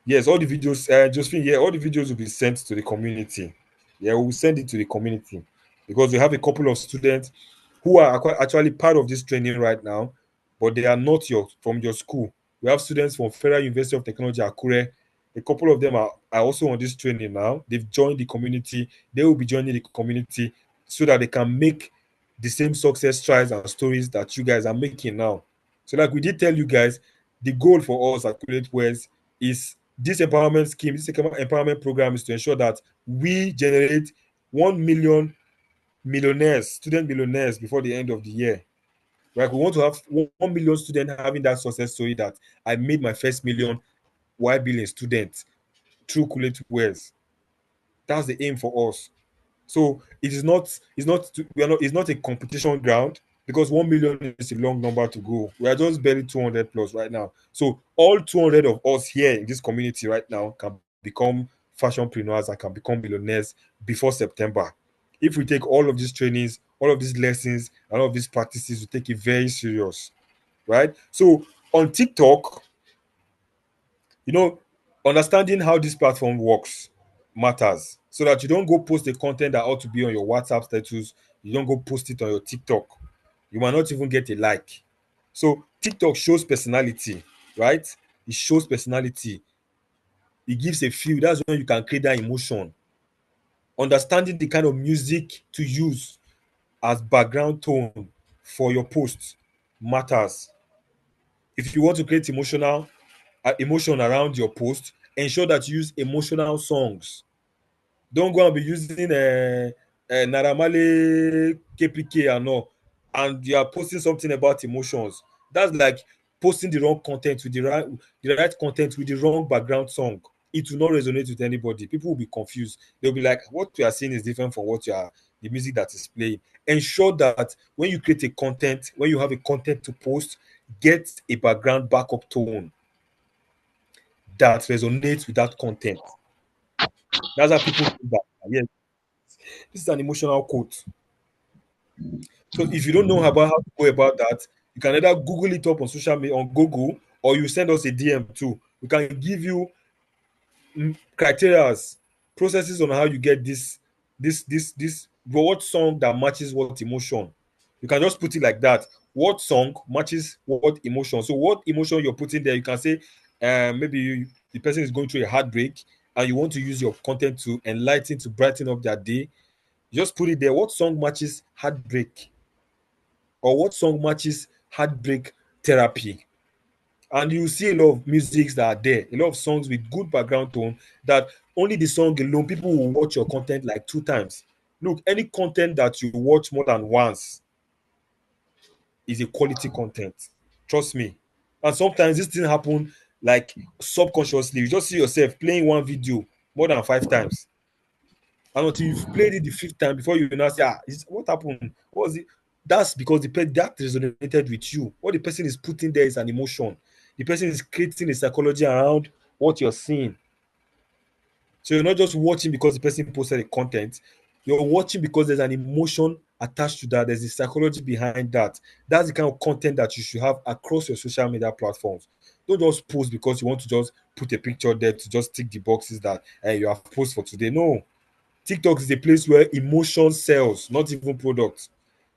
Yes, all the videos, Josephine, yeah, all the videos will be sent to the community. Yeah, we will send it to the community, because we have a couple of students who are actually part of this training right now, but they are not from your school. We have students from Federal University of Technology, Akure. A couple of them are also on this training now. They've joined the community. They will be joining the community so that they can make the same success strides and stories that you guys are making now. So, like we did tell you guys, the goal for us at Culate West is this empowerment scheme, this empowerment program is to ensure that we generate 1 million millionaires, student millionaires before the end of the year. Right? We want to have 1 million students having that success story that I made my first million while being a student through Culate West. That's the aim for us. So it is not, we are not, it's not a competition ground, because 1 million is a long number to go. We are just barely 200 plus right now. So all 200 of us here in this community right now can become fashionpreneurs and can become millionaires before September. If we take all of these trainings, all of these lessons, and all of these practices, we take it very serious, right? So on TikTok, you know, understanding how this platform works matters, so that you don't go post the content that ought to be on your WhatsApp status. You don't go post it on your TikTok. You might not even get a like. So TikTok shows personality, right? It shows personality. It gives a feel. That's when you can create that emotion. Understanding the kind of music to use as background tone for your posts matters. If you want to create emotion around your post, ensure that you use emotional songs. Don't go and be using Naramale KPK and all, and you are posting something about emotions. That's like posting the wrong content with the right content with the wrong background song. It will not resonate with anybody. People will be confused. They'll be like, "What you are seeing is different from what you are the music that is playing." Ensure that when you create a content, when you have a content to post, get a background backup tone that resonates with that content. That's how people know that. Yes, this is an emotional quote. So if you don't know about how to go about that, you can either Google it up on social media on Google, or you send us a DM too. We can give you criterias, processes on how you get this what song that matches what emotion. You can just put it like that. What song matches what emotion? So what emotion you're putting there, you can say, maybe the person is going through a heartbreak, and you want to use your content to enlighten, to brighten up their day. You just put it there. What song matches heartbreak? Or what song matches heartbreak therapy? And you see a lot of musics that are there, a lot of songs with good background tone, that only the song alone, people will watch your content like 2 times. Look, any content that you watch more than once is a quality content. Trust me. And sometimes this thing happen like subconsciously. You just see yourself playing one video more than 5 times. And until you've played it the fifth time before you now say, what happened? What was it? That's because that resonated with you. What the person is putting there is an emotion. The person is creating a psychology around what you're seeing. So you're not just watching because the person posted a content. You're watching because there's an emotion attached to that. There's a psychology behind that. That's the kind of content that you should have across your social media platforms. Don't just post because you want to just put a picture there to just tick the boxes that you have post for today. No, TikTok is a place where emotion sells, not even products.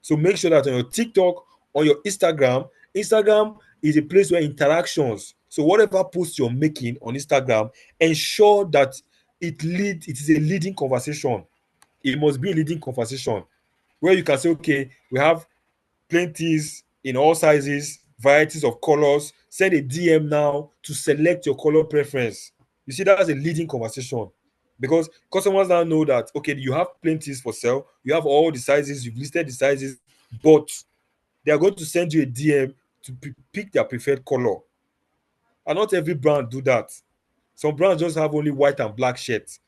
So make sure that on your TikTok, on your Instagram is a place where interactions. So whatever post you're making on Instagram, ensure that it is a leading conversation. It must be a leading conversation where you can say, okay, we have plenties in all sizes, varieties of colors. Send a DM now to select your color preference. You see, that's a leading conversation because customers now know that, okay, you have plenties for sale, you have all the sizes, you've listed the sizes, but they are going to send you a DM to pick their preferred color. And not every brand do that. Some brands just have only white and black shirts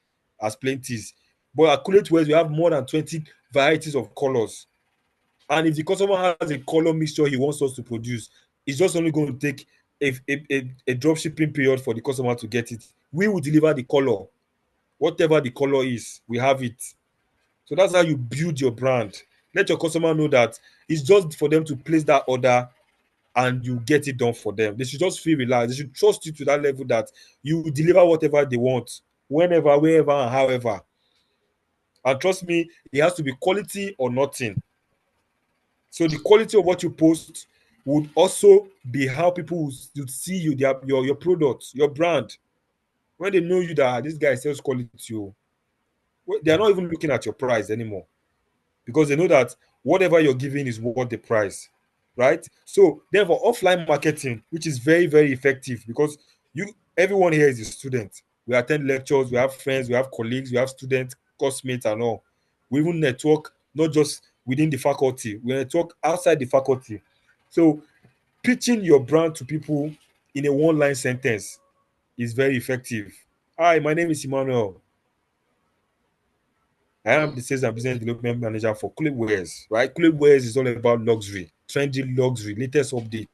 as plenties. But at Culate Wears, we have more than 20 varieties of colors. And if the customer has a color mixture he wants us to produce, it's just only going to take a drop shipping period for the customer to get it. We will deliver the color. Whatever the color is, we have it. So that's how you build your brand. Let your customer know that it's just for them to place that order and you get it done for them. They should just feel relaxed. They should trust you to that level that you will deliver whatever they want, whenever, wherever, and however. And trust me, it has to be quality or nothing. So the quality of what you post would also be how people would see you, your product, your brand. When they know you that this guy sells quality, they are not even looking at your price anymore because they know that whatever you're giving is worth the price, right? So then for offline marketing, which is very, very effective because everyone here is a student. We attend lectures, we have friends, we have colleagues, we have students, classmates, and all. We even network not just within the faculty, we network outside the faculty. So pitching your brand to people in a one-line sentence is very effective. Hi, my name is Emmanuel. I am the sales and business development manager for Culate Wares, right? Culate Wares is all about luxury, trendy luxury, latest updates.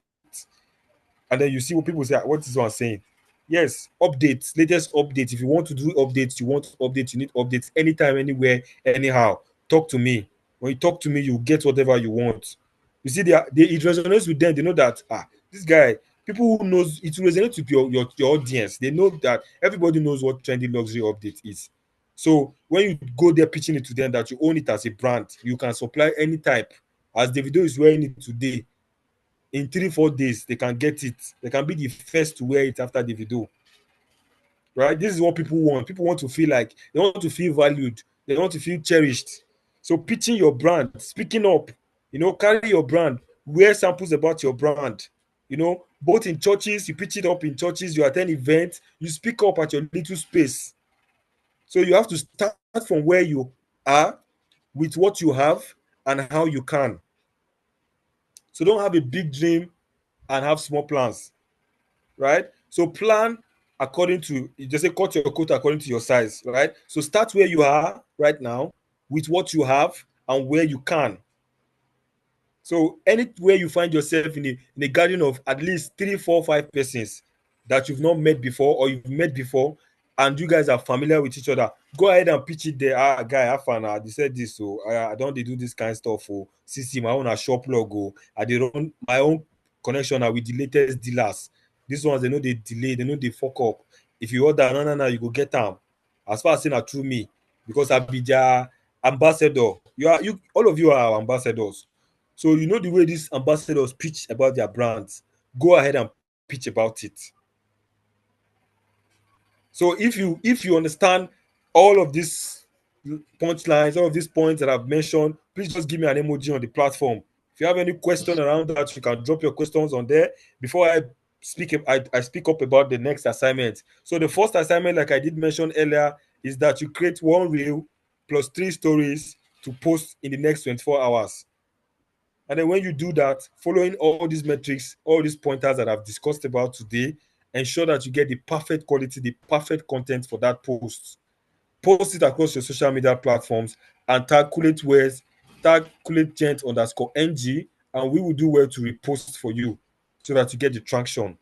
And then you see what people say, what is one saying? Yes, updates, latest updates. If you want to do updates, you want updates, you need updates anytime, anywhere, anyhow. Talk to me. When you talk to me, you get whatever you want. You see, it resonates with them. They know that this guy, people who knows it resonates with your audience. They know that everybody knows what trendy luxury update is. So when you go there pitching it to them that you own it as a brand, you can supply any type. As Davido is wearing it today, in 3 4 days they can get it. They can be the first to wear it after the video, right? This is what people want. People want to feel like they want to feel valued, they want to feel cherished. So pitching your brand, speaking up, carry your brand, wear samples about your brand. Both in churches, you pitch it up in churches, you attend events, you speak up at your little space. So you have to start from where you are with what you have and how you can. So don't have a big dream and have small plans, right? So plan according to, you just say cut your coat according to your size, right? So start where you are right now with what you have and where you can. So anywhere you find yourself in a gathering of at least three, four, five persons that you've not met before or you've met before, and you guys are familiar with each other, go ahead and pitch it there. Guy, have fun. They said this, so I don't they do this kind of stuff. Oh, see, my own a shop logo. I they run my own connection with the latest dealers. These ones they know they delay, they know they fuck up. If you order, no, you go get them. As far as saying through me, because I be their ambassador. You all of you are our ambassadors. So you know the way these ambassadors pitch about their brands, go ahead and pitch about it. So if you understand all of these punchlines, all of these points that I've mentioned, please just give me an emoji on the platform. If you have any question around that, you can drop your questions on there before I speak up about the next assignment. So the first assignment, like I did mention earlier, is that you create one reel plus three stories to post in the next 24 hours. And then when you do that, following all these metrics, all these pointers that I've discussed about today, ensure that you get the perfect quality, the perfect content for that post. Post it across your social media platforms and tag Culate Wares, tag Culate Gent underscore NG, and we will do well to repost for you so that you get the traction.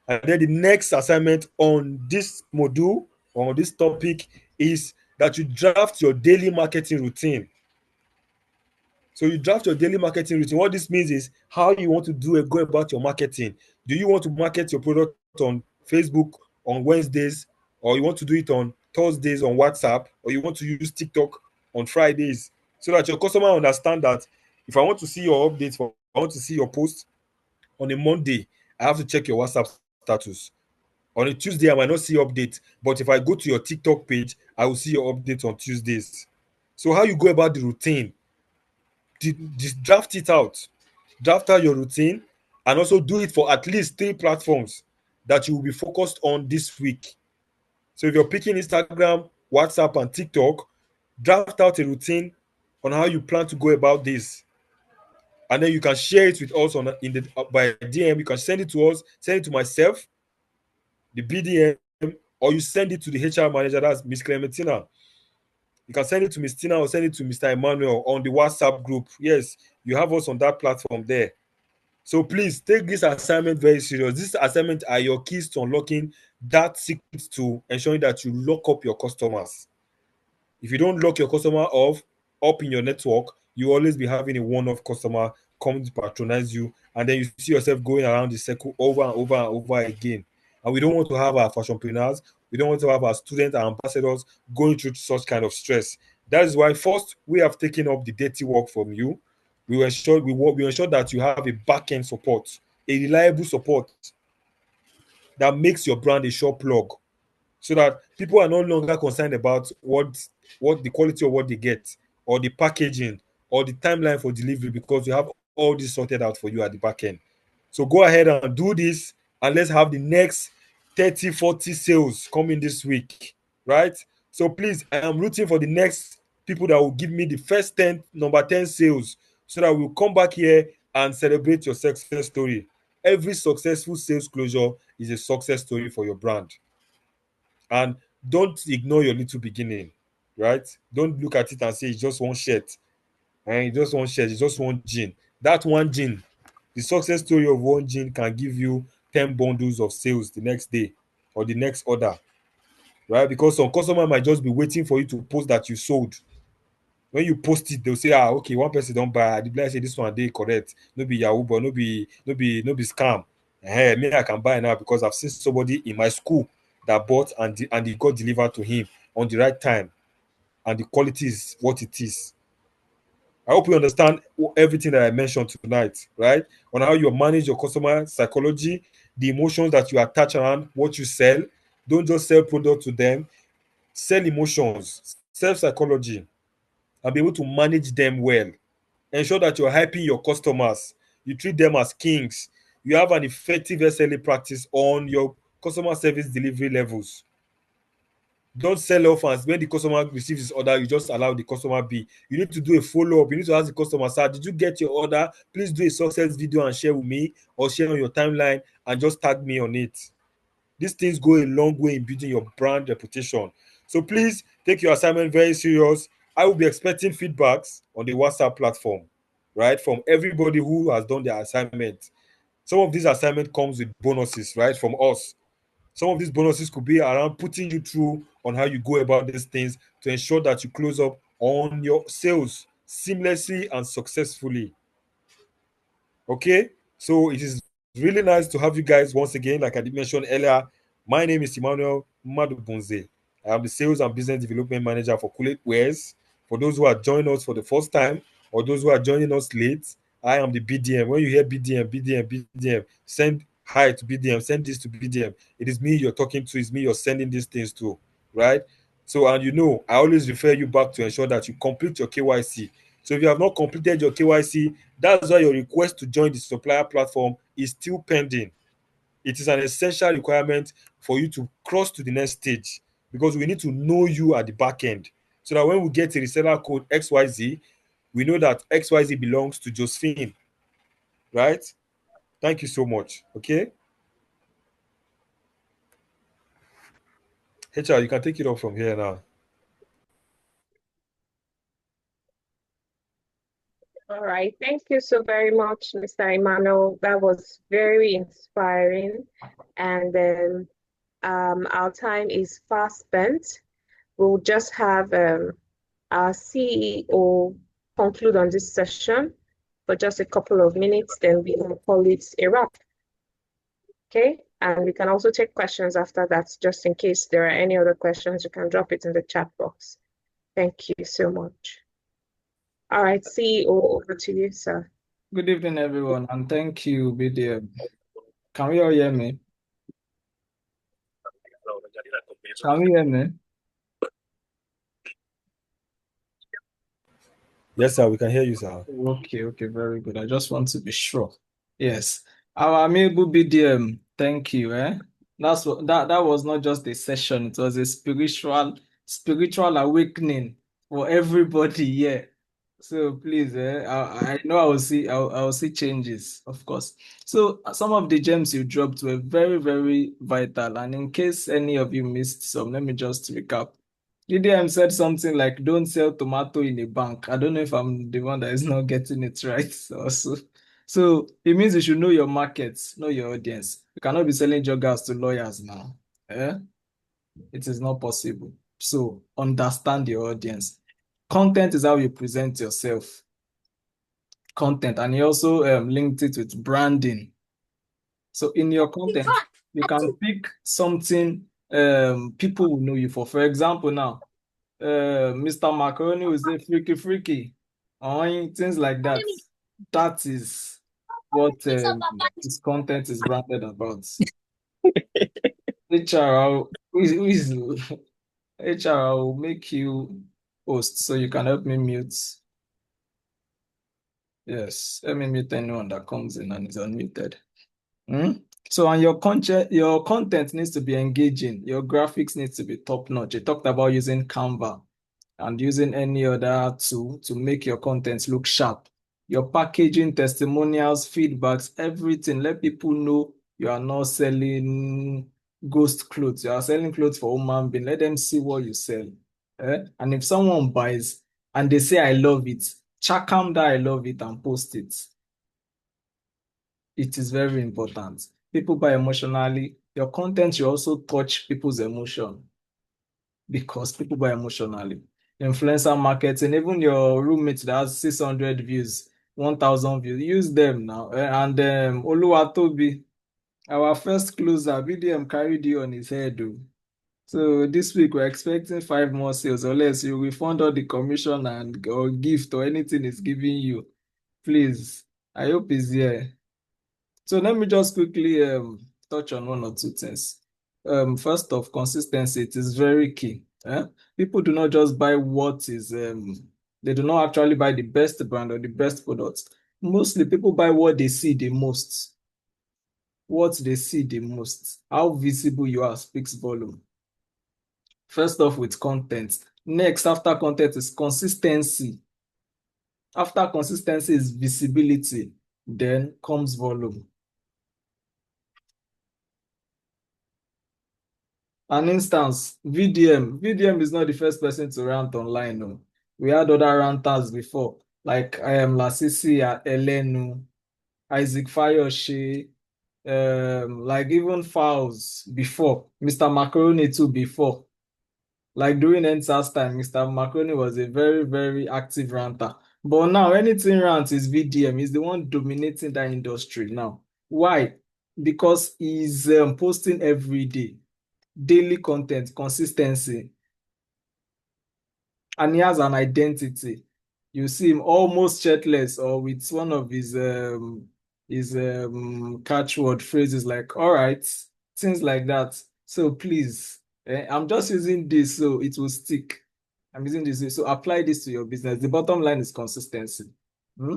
And then the next assignment on this module or on this topic is that you draft your daily marketing routine. So you draft your daily marketing routine. What this means is how you want to go about your marketing. Do you want to market your product on Facebook on Wednesdays, or you want to do it on Thursdays on WhatsApp, or you want to use TikTok on Fridays, so that your customer understand that if I want to see your updates, if I want to see your post on a Monday, I have to check your WhatsApp status. On a Tuesday, I might not see updates, but if I go to your TikTok page, I will see your updates on Tuesdays. So how you go about the routine, draft it out, draft out your routine, and also do it for at least three platforms that you will be focused on this week. So if you're picking Instagram, WhatsApp, and TikTok, draft out a routine on how you plan to go about this, and then you can share it with us by DM. You can send it to us, send it to myself, the BDM, or you send it to the HR manager, that's Miss Clementina. You can send it to Miss Tina or send it to Mr. Emmanuel on the WhatsApp group. Yes, you have us on that platform there. So please take this assignment very serious. This assignment are your keys to unlocking that secret to ensuring that you lock up your customers. If you don't lock your customer up in your network, you always be having a one-off customer come to patronize you, and then you see yourself going around the circle over and over and over again. And we don't want to have our fashionpreneurs, we don't want to have our students and ambassadors going through such kind of stress. That is why first we have taken up the dirty work from you. We ensure that you have a back-end support, a reliable support that makes your brand a sure plug, so that people are no longer concerned about what the quality of what they get, or the packaging, or the timeline for delivery, because you have all this sorted out for you at the back end. So go ahead and do this, and let's have the next 30, 40 sales coming this week, right? So please, I am rooting for the next people that will give me the first 10 number 10 sales, so that we'll come back here and celebrate your success story. Every successful sales closure is a success story for your brand. And don't ignore your little beginning, right? Don't look at it and say it's just one shirt, and it's just one shirt, it's just one jean. That one jean, the success story of one jean can give you 10 bundles of sales the next day or the next order, right? Because some customer might just be waiting for you to post that you sold. When you post it, they'll say, okay, one person don't buy. The blind say this one they correct. No be Yahoo, but no be scam. Hey, me, I can buy now because I've seen somebody in my school that bought, and it got delivered to him on the right time, and the quality is what it is. I hope you understand everything that I mentioned tonight, right? On how you manage your customer psychology, the emotions that you attach around what you sell. Don't just sell product to them, sell emotions, sell psychology, and be able to manage them well. Ensure that you're hyping your customers. You treat them as kings. you have an effective SLA practice on your customer service delivery levels. Don't sell off, and when the customer receives his order, you just allow the customer be. You need to do a follow-up. You need to ask the customer, sir, did you get your order? Please do a success video and share with me, or share on your timeline and just tag me on it. These things go a long way in building your brand reputation. So please take your assignment very serious. I will be expecting feedbacks on the WhatsApp platform, right, from everybody who has done their assignment. Some of these assignment comes with bonuses, right, from us. Some of these bonuses could be around putting you through on how you go about these things to ensure that you close up on your sales seamlessly and successfully. Okay, so it is really nice to have you guys once again. Like I did mention earlier, my name is Emmanuel Madubunze. I am the Sales and Business Development Manager for Culate Wares. For those who are joining us for the first time or those who are joining us late, I am the BDM. When you hear BDM, BDM, BDM, send hi to BDM, send this to BDM. It is me you're talking to, it's me you're sending these things to, right? So, and you know, I always refer you back to ensure that you complete your KYC. So if you have not completed your KYC, that's why your request to join the supplier platform is still pending. It is an essential requirement for you to cross to the next stage because we need to know you at the back end so that when we get a reseller code XYZ, we know that XYZ belongs to Josephine, right? Thank you so much. Okay. HR, you can take it off from here now. All right. Thank you so very much, Mr. Emmanuel. That was very inspiring. And then our time is fast spent. We'll just have our CEO conclude on this session for just a couple of minutes, then we can call it a wrap. Okay? And we can also take questions after that, just in case there are any other questions, you can drop it in the chat box. Thank you so much. All right, CEO, over to you, sir. Good evening, everyone, and thank you, BDM. Can we all hear me? Can we hear me? Yes, sir, we can hear you, sir. Okay, very good. I just want to be sure. Yes. Our amiable BDM, thank you. That was not just a session, it was a spiritual awakening for everybody here. So please, I know I will see changes, of course. So some of the gems you dropped were very, very vital. And in case any of you missed some, let me just recap. EDM said something like, don't sell tomato in a bank. I don't know if I'm the one that is not getting it right. So it means you should know your markets, know your audience. You cannot be selling joggers to lawyers now. It is not possible. So understand your audience. Content is how you present yourself. Content. And he also linked it with branding. So in your content, you can pick something people will know you for. For example, now, Mr. Macaroni will say freaky, or things like that. That is what his content is branded about. HR, who is HR will make you host, so you can help me mute. Yes, let me mute anyone that comes in and is unmuted. So, and your content needs to be engaging. Your graphics needs to be top notch. You talked about using Canva and using any other tool to make your content look sharp. Your packaging, testimonials, feedbacks, everything. Let people know you are not selling ghost clothes. You are selling clothes for human being. Let them see what you sell. And if someone buys and they say, I love it, check them that I love it and post it. It is very important. People buy emotionally. Your content should also touch people's emotion because people buy emotionally. Influencer marketing, even your roommate that has 600 views, 1,000 views, use them now. And Oluwatobi, our first closer, BDM carried you on his head. So this week we're expecting 5 more sales, unless you refund all the commission and or gift or anything he's giving you. Please, I hope he's here. So let me just quickly touch on one or two things. First off, consistency, it is very key. People do not just buy what is, they do not actually buy the best brand or the best products. Mostly people buy what they see the most. What they see the most, how visible you are speaks volume. First off with content. Next, after content is consistency. After consistency is visibility. Then comes volume. An instance, VDM. VDM is not the first person to rant online. No. We had other ranters before, like Lasisi Elenu, Isaac Fayoshe, like even Fowles before, Mr. Macaroni too before. Like during NSAS time, Mr. Macaroni was a very, very active ranter. But now anything rant is VDM. He's the one dominating that industry now. Why? Because he's posting every day, daily content, consistency, and he has an identity. You see him almost shirtless or with one of his catchword phrases like "all right," things like that. So please, I'm just using this so it will stick. I'm using this so apply this to your business. The bottom line is consistency. Hmm?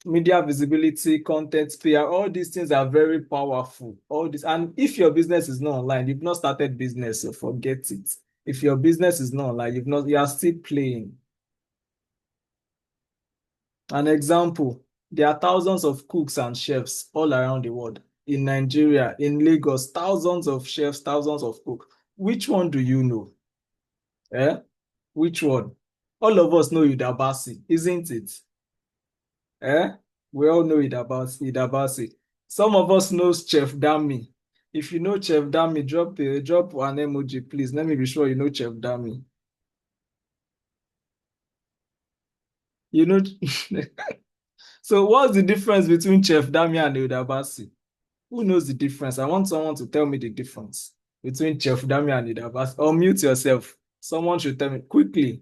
Media visibility, content, PR, all these things are very powerful. All this, and if your business is not online, you've not started business, so forget it. If your business is not online, you are still playing. An example, there are thousands of cooks and chefs all around the world. In Nigeria, in Lagos, thousands of chefs, thousands of cooks. Which one do you know? Eh? Which one? All of us know Idabasi, isn't it? Eh? We all know Idabasi. Some of us know Chef Dami. If you know Chef Dami, drop an emoji, please. Let me be sure you know Chef Dami. You know, so what's the difference between Chef Dami and Idabasi? Who knows the difference? I want someone to tell me the difference between Chef Dami and Idabasi. Or mute yourself. Someone should tell me quickly.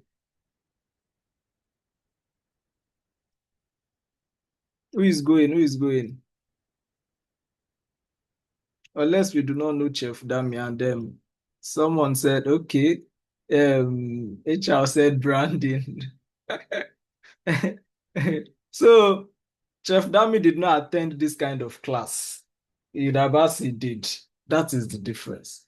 Who is going? Who is going? Unless we do not know Chef Dami and them. Someone said, okay. HR said branding. So Chef Dami did not attend this kind of class. Idabasi did. That is the difference.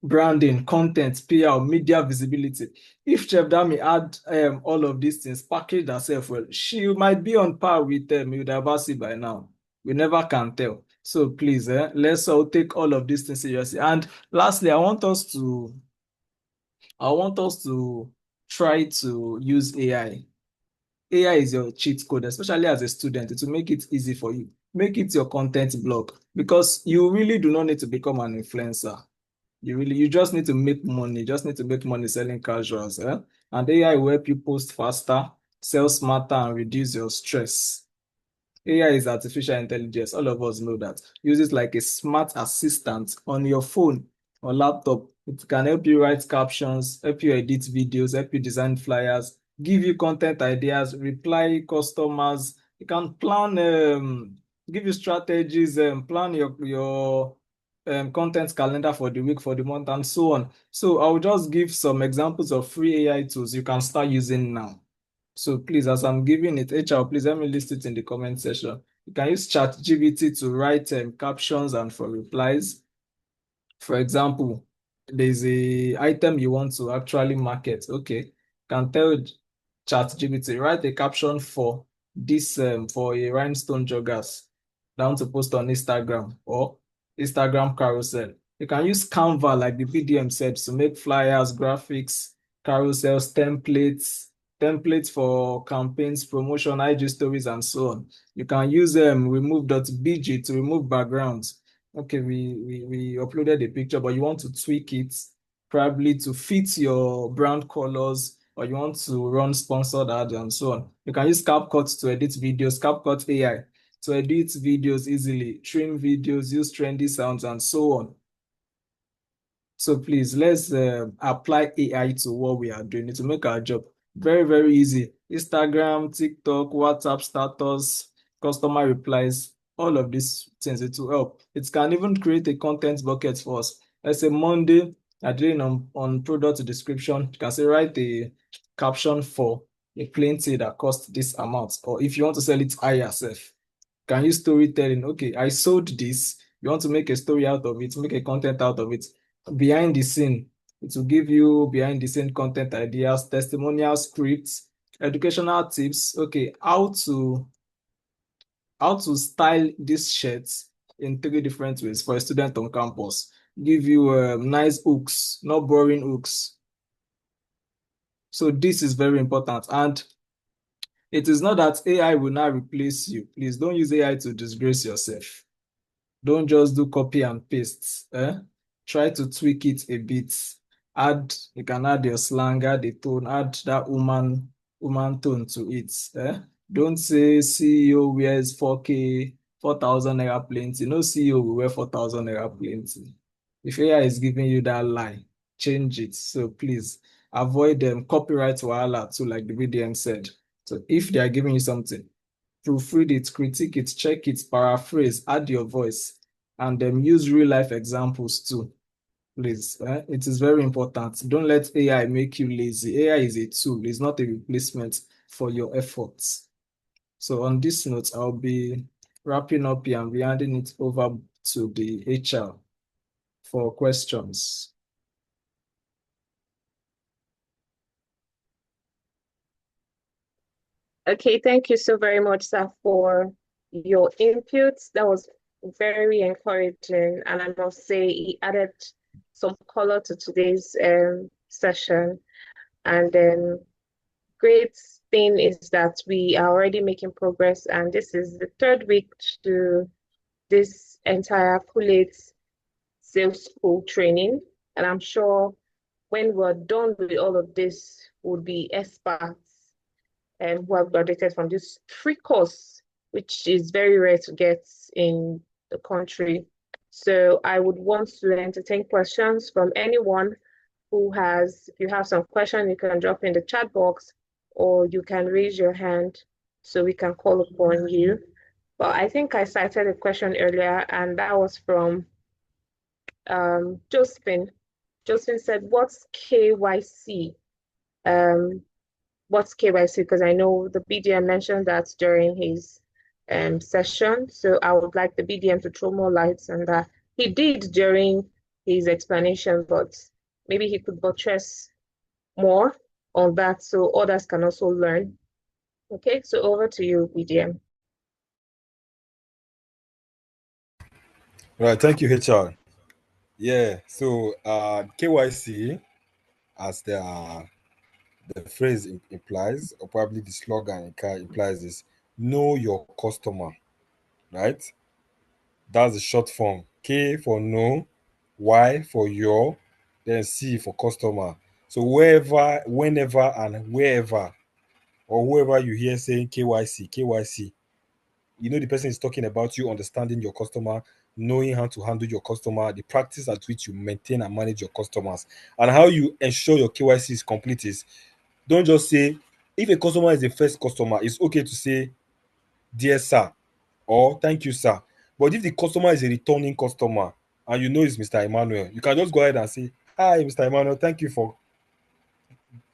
Branding, content, PR, media visibility. If Chef Dami had all of these things packaged herself well, she might be on par with Udabasi by now. We never can tell. So please, let's all take all of these things seriously. And lastly, I want us to try to use AI. AI is your cheat code, especially as a student. It will make it easy for you. Make it your content blog because you really do not need to become an influencer. You just need to make money. You just need to make money selling casuals. And AI will help you post faster, sell smarter, and reduce your stress. AI is artificial intelligence. All of us know that. Use it like a smart assistant on your phone or laptop. It can help you write captions, help you edit videos, help you design flyers, give you content ideas, reply customers. You can plan, give you strategies, plan your content calendar for the week, for the month, and so on. So I'll just give some examples of free AI tools you can start using now. So please, as I'm giving it, HR, please let me list it in the comment section. You can use ChatGPT to write captions and for replies. For example, there's a item you want to actually market. Okay, you can tell ChatGPT, write a caption for this for a rhinestone joggers down to post on Instagram or Instagram carousel. You can use Canva, like the BDM said, to make flyers, graphics, carousels, templates for campaigns, promotion, IG stories, and so on. You can use remove.bg to remove backgrounds. Okay, we uploaded a picture, but you want to tweak it probably to fit your brand colors, or you want to run sponsored ads and so on. You can use CapCut to edit videos, CapCut AI to edit videos easily, trim videos, use trendy sounds, and so on. So please, let's apply AI to what we are doing to make our job very, very easy. Instagram, TikTok, WhatsApp status, customer replies, all of these things, it will help. It can even create a content bucket for us. Let's say Monday, I'm doing on product description. You can say write a caption for a plain tea that costs this amount. Or if you want to sell it higher yourself, can use storytelling. Okay, I sold this You want to make a story out of it, make a content out of it. Behind the scene, it will give you behind the scene content ideas, testimonial scripts, educational tips. Okay, how to style these shirts in 3 different ways for a student on campus. Give you nice hooks, not boring hooks. So this is very important. And it is not that AI will not replace you. Please don't use AI to disgrace yourself. Don't just do copy and paste. Try to tweak it a bit. You can add your slang, add the tone, add that woman tone to it. Don't say CEO wears 4K, 4,000 naira plenty. No CEO will wear 4,000 naira plenty. If AI is giving you that lie, change it. So please avoid them copyright wahala too, like the VDM said. So if they are giving you something, proofread it, critique it, check it, paraphrase, add your voice, and then use real life examples too. Please, it is very important. Don't let AI make you lazy. AI is a tool, it's not a replacement for your efforts. So on this note, I'll be wrapping up here and be handing it over to the HR for questions. Okay, thank you so very much, sir, for your inputs. That was very encouraging, and I must say it added some color to today's session. And then great thing is that we are already making progress, and this is the third week to this entire Culate sales school training. And I'm sure when we're done with all of this, we'll be experts and who have graduated from this free course, which is very rare to get in the country. So I would want to entertain questions from anyone who has, if you have some question, you can drop in the chat box or you can raise your hand so we can call upon you. But I think I cited a question earlier, and that was from Josephine. Josephine said, what's KYC? What's KYC? Because I know the BDM mentioned that during his session. So I would like the BDM to throw more lights on that. He did during his explanation, but maybe he could buttress more on that so others can also learn. Okay, so over to you, BDM. Right, thank you, HR. Yeah, so KYC, as the phrase implies, or probably the slogan implies, is know your customer, right? That's the short form. K for know, Y for your, then C for customer. So wherever, whenever, and wherever, or whoever you hear saying KYC, KYC, you know the person is talking about you understanding your customer, knowing how to handle your customer, the practice at which you maintain and manage your customers, and how you ensure your KYC is complete is, don't just say, if a customer is the first customer, it's okay to say dear sir or thank you sir. But if the customer is a returning customer and you know it's Mr. Emmanuel, you can just go ahead and say, hi Mr. Emmanuel, thank you for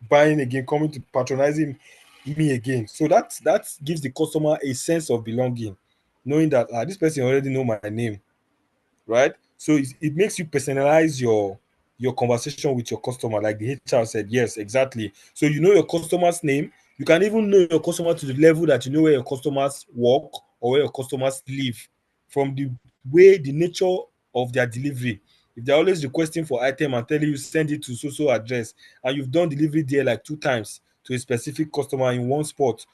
buying again, coming to patronizing me again. So that gives the customer a sense of belonging, knowing that this person already know my name, right? So it makes you personalize your conversation with your customer, like the HR said. Yes, exactly. So you know your customer's name. You can even know your customer to the level that you know where your customers work or where your customers live, from the way, the nature of their delivery. If they're always requesting for item and telling you send it to so address, and you've done delivery there like 2 times to a specific customer in one spot,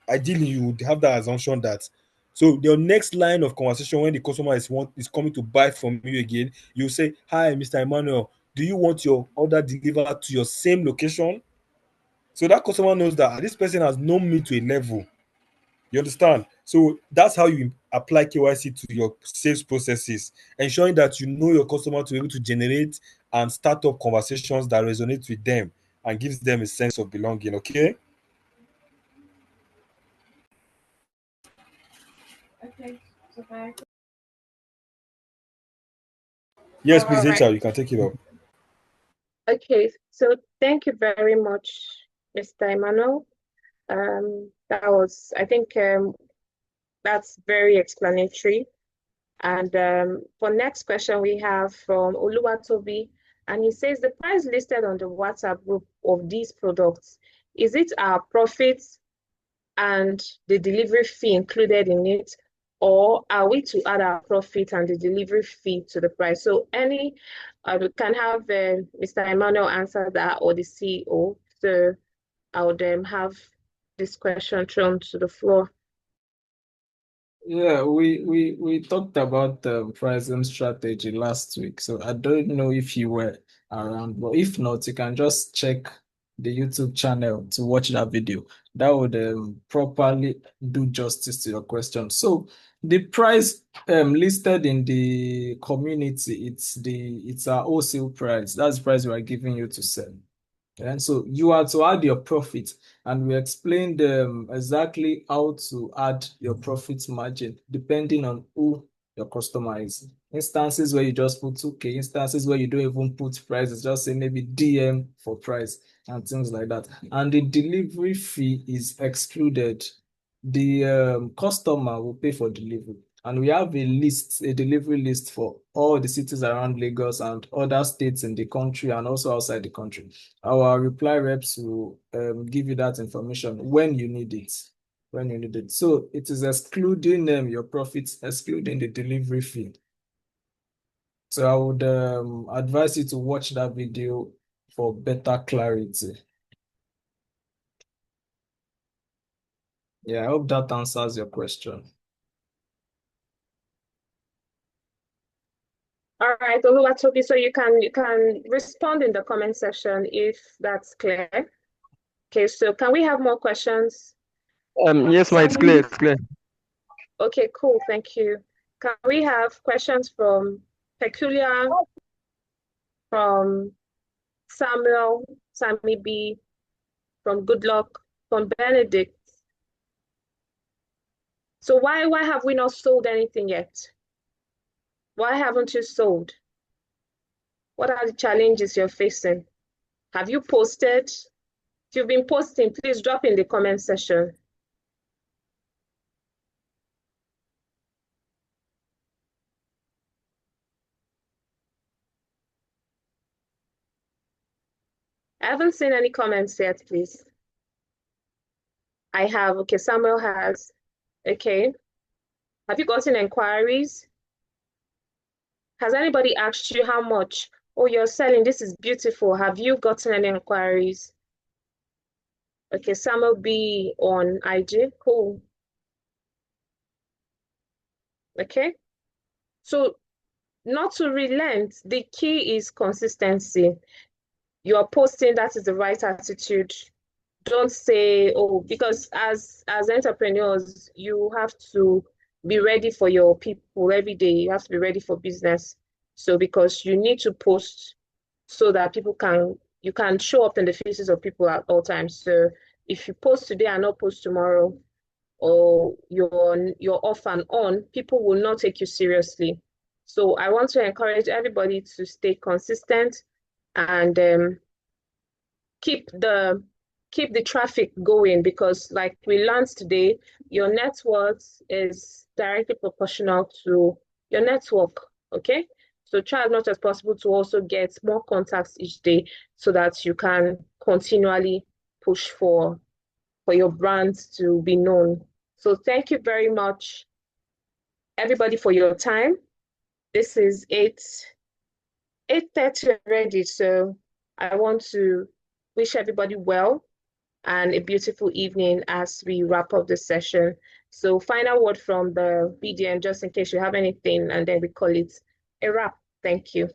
ideally you would have that assumption that, so your next line of conversation when the customer is coming to buy from you again, you say, "Hi, Mr. Emmanuel, do you want your order delivered to your same location?" So that customer knows that this person has known me to a level. You understand? So that's how you apply KYC to your sales processes, ensuring that you know your customer to be able to generate and start up conversations that resonate with them and gives them a sense of belonging. Okay? Yes, please, All right. HR, you can take it up. Okay, so thank you very much, Mr. Emmanuel. That was, I think, that's very explanatory. And for next question, we have from Oluwatobi, and he says the price listed on the WhatsApp group of these products, is it our profits and the delivery fee included in it, or are we to add our profit and the delivery fee to the price? So we can have Mr. Emmanuel answer that, or the CEO. So I would have this question thrown to the floor. Yeah, we talked about the pricing strategy last week, so I don't know if you were around, but if not, you can just check the YouTube channel to watch that video. That would properly do justice to your question. So the price listed in the community, it's our wholesale price. That's the price we are giving you to sell. And so you are to add your profit, and we explained exactly how to add your profit margin depending on who your customer is. Instances where you just put 2K, instances where you don't even put prices, just say maybe DM for price and things like that. And the delivery fee is excluded. The customer will pay for delivery. And we have a delivery list for all the cities around Lagos and other states in the country and also outside the country. Our reply reps will give you that information when you need it. When you need it. So it is excluding your profits, excluding the delivery fee. So I would advise you to watch that video for better clarity. Yeah, I hope that answers your question. All right, Oluwatobi, so you can respond in the comment section if that's clear. Okay, so can we have more questions? Yes, ma, it's clear, it's clear. Okay, cool, thank you. Can we have questions from Peculiar, from Samuel, Sammy B, from Good Luck, from Benedict? So why have we not sold anything yet? Why haven't you sold? What are the challenges you're facing? Have you posted? If you've been posting, please drop in the comment section. I haven't seen any comments yet, please. I have. Okay, Samuel has. Okay. Have you gotten inquiries? Has anybody asked you how much? Oh, you're selling. This is beautiful. Have you gotten any inquiries? Okay, Samuel B on IG. Cool. Okay. So not to relent, the key is consistency. You're posting, that is the right attitude. Don't say, oh, because as entrepreneurs, you have to be ready for your people every day. You have to be ready for business. So because you need to post so that you can show up in the faces of people at all times. So if you post today and not post tomorrow, or you're off and on, people will not take you seriously. So I want to encourage everybody to stay consistent and keep the traffic going, because like we learned today, your net worth is directly proportional to your network. Okay, so try as much as possible to also get more contacts each day so that you can continually push for your brand to be known. So thank you very much, everybody, for your time. This is 8:30 already, so I want to wish everybody well and a beautiful evening as we wrap up the session. So final word from the BDM, just in case you have anything, and then we call it a wrap. Thank you.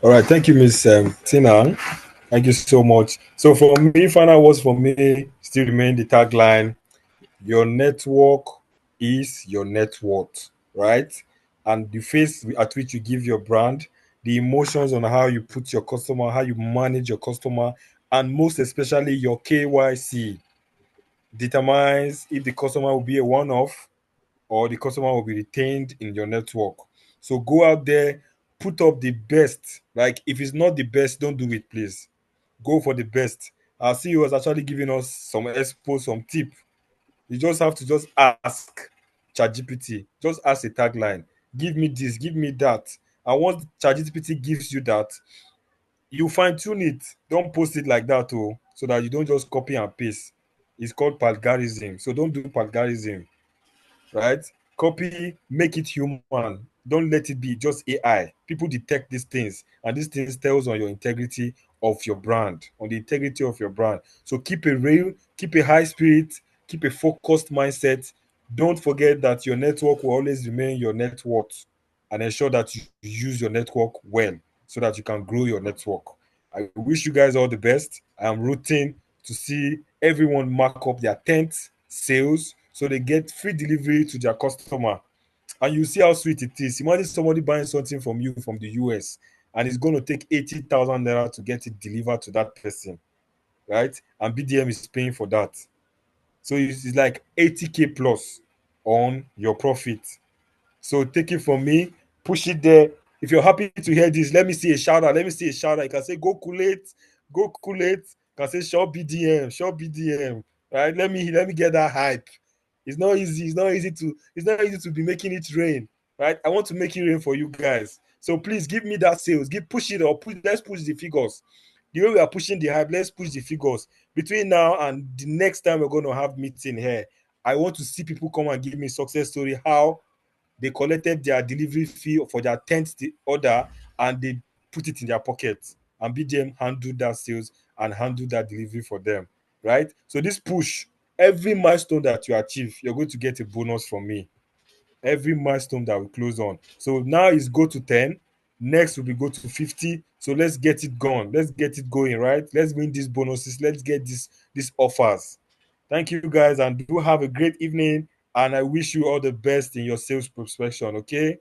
All right, thank you, Miss Tina. Thank you so much. So for me, final words for me still remain the tagline: your network is your net worth, right? And the face at which you give your brand, the emotions on how you put your customer, how you manage your customer, and most especially your KYC determines if the customer will be a one-off or the customer will be retained in your network. So go out there, put up the best. Like if it's not the best, don't do it, please. Go for the best. Our CEO was actually giving us some expo, some tip You just have to just ask ChatGPT, just ask a tagline, give me this, give me that. And once ChatGPT gives you that, you fine tune it. Don't post it like that, oh, so that you don't just copy and paste. It's called plagiarism. So don't do plagiarism, right? Copy, make it human. Don't let it be just AI. People detect these things, and these things tells on your integrity of your brand, on the integrity of your brand. So keep a real, keep a high spirit, keep a focused mindset. Don't forget that your network will always remain your net worth, and ensure that you use your network well so that you can grow your network. I wish you guys all the best. I am rooting to see everyone mark up their 10th sales so they get free delivery to their customer. And you see how sweet it is. Imagine somebody buying something from you from the US and it's going to take 80,000 naira to get it delivered to that person, right? And BDM is paying for that. So it's like 80K plus on your profit. So take it from me, push it there. If you're happy to hear this, let me see a shout out. Let me see a shout out. You can say go Culate, go Culate. You can say short BDM, short BDM. Right? Let me get that hype. It's not easy. It's not easy to be making it rain. Right? I want to make it rain for you guys. So please give me that sales. Push it up. Let's push the figures. The way we are pushing the hype, let's push the figures. Between now and the next time we're going to have meeting here, I want to see people come and give me success story how they collected their delivery fee for their 10th order and they put it in their pocket, and BDM handle that sales and handle that delivery for them, right? So this push, every milestone that you achieve, you're going to get a bonus from me. Every milestone that we close on. So now is go to 10. Next will be go to 50. So let's get it going. Let's get it going, right? Let's win these bonuses. Let's get these offers. Thank you guys and do have a great evening. And I wish you all the best in your sales prospection. Okay.